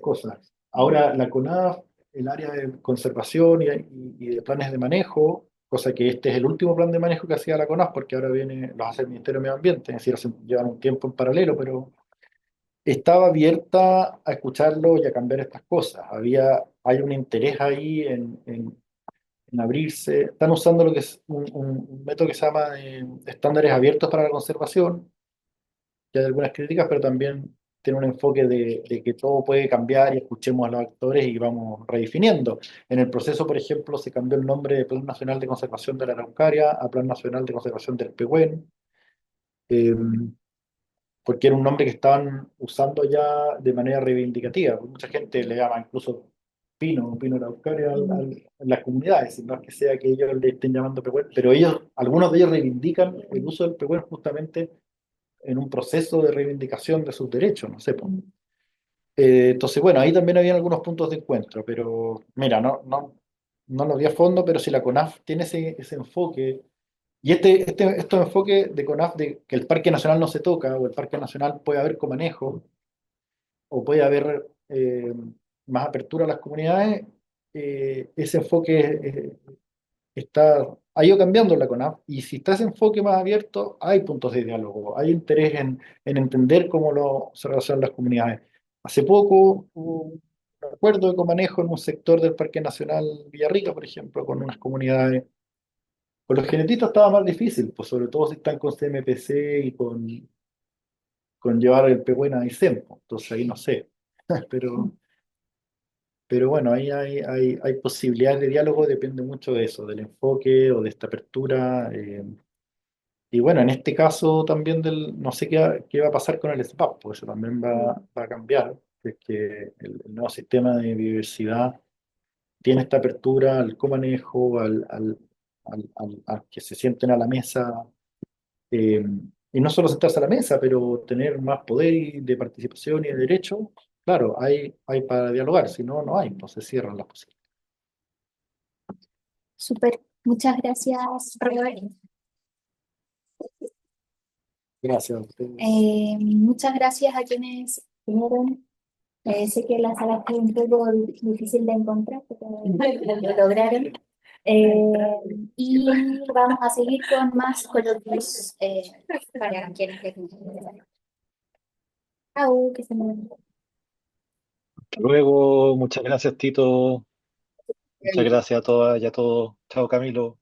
cosas. Ahora, la CONAF, el área de conservación y de planes de manejo, cosa que este es el último plan de manejo que hacía la CONAF, porque ahora viene, los hace el Ministerio de Medio Ambiente, es decir, llevan un tiempo en paralelo, pero estaba abierta a escucharlo y a cambiar estas cosas. Hay un interés ahí en abrirse. Están usando lo que es un método que se llama estándares abiertos para la conservación, que hay algunas críticas, pero también tiene un enfoque de que todo puede cambiar y escuchemos a los actores y vamos redefiniendo. En el proceso, por ejemplo, se cambió el nombre de Plan Nacional de Conservación de la Araucaria a Plan Nacional de Conservación del Pehuen, eh, porque era un nombre que estaban usando ya de manera reivindicativa. Mucha gente le llama incluso Pino Araucaria en las comunidades, y no es que sea que ellos le estén llamando Pehuen, pero ellos, algunos de ellos reivindican el uso del Pehuen justamente en un proceso de reivindicación de sus derechos, no sé. Po. Entonces, bueno, ahí también habían algunos puntos de encuentro, pero mira, no lo vi a fondo, pero si la CONAF tiene ese enfoque, y estos enfoques de CONAF de que el Parque Nacional no se toca, o el Parque Nacional puede haber comanejo, o puede haber más apertura a las comunidades, ese enfoque ha ido cambiando la CONAF, y si está ese enfoque más abierto, hay puntos de diálogo, hay interés en entender cómo se relacionan las comunidades. Hace poco hubo un acuerdo de comanejo en un sector del Parque Nacional Villarrica, por ejemplo, con unas comunidades. Con los genetistas estaba más difícil, pues sobre todo si están con CMPC y con llevar el pehuen a ICEM, pues. Entonces ahí no sé, pero, pero bueno, ahí hay posibilidades de diálogo, depende mucho de eso, del enfoque o de esta apertura. Y bueno, en este caso también no sé qué va a pasar con el SPAP, porque eso también va a cambiar, es que el nuevo sistema de biodiversidad tiene esta apertura al comanejo, a que se sienten a la mesa, eh, y no solo sentarse a la mesa, pero tener más poder de participación y de derecho. Claro, hay para dialogar, si no, no hay, pues se cierran las posibilidades. Súper, muchas gracias, Robert. Gracias a ustedes. Muchas gracias a quienes vinieron. Sé que la sala fue un poco difícil de encontrar, pero lo lograron. Y vamos a seguir con más coloquios para quienes les interesen. Chao, que se me... Luego, muchas gracias, Tito. Muchas gracias a todas y a todos. Chao, Camilo.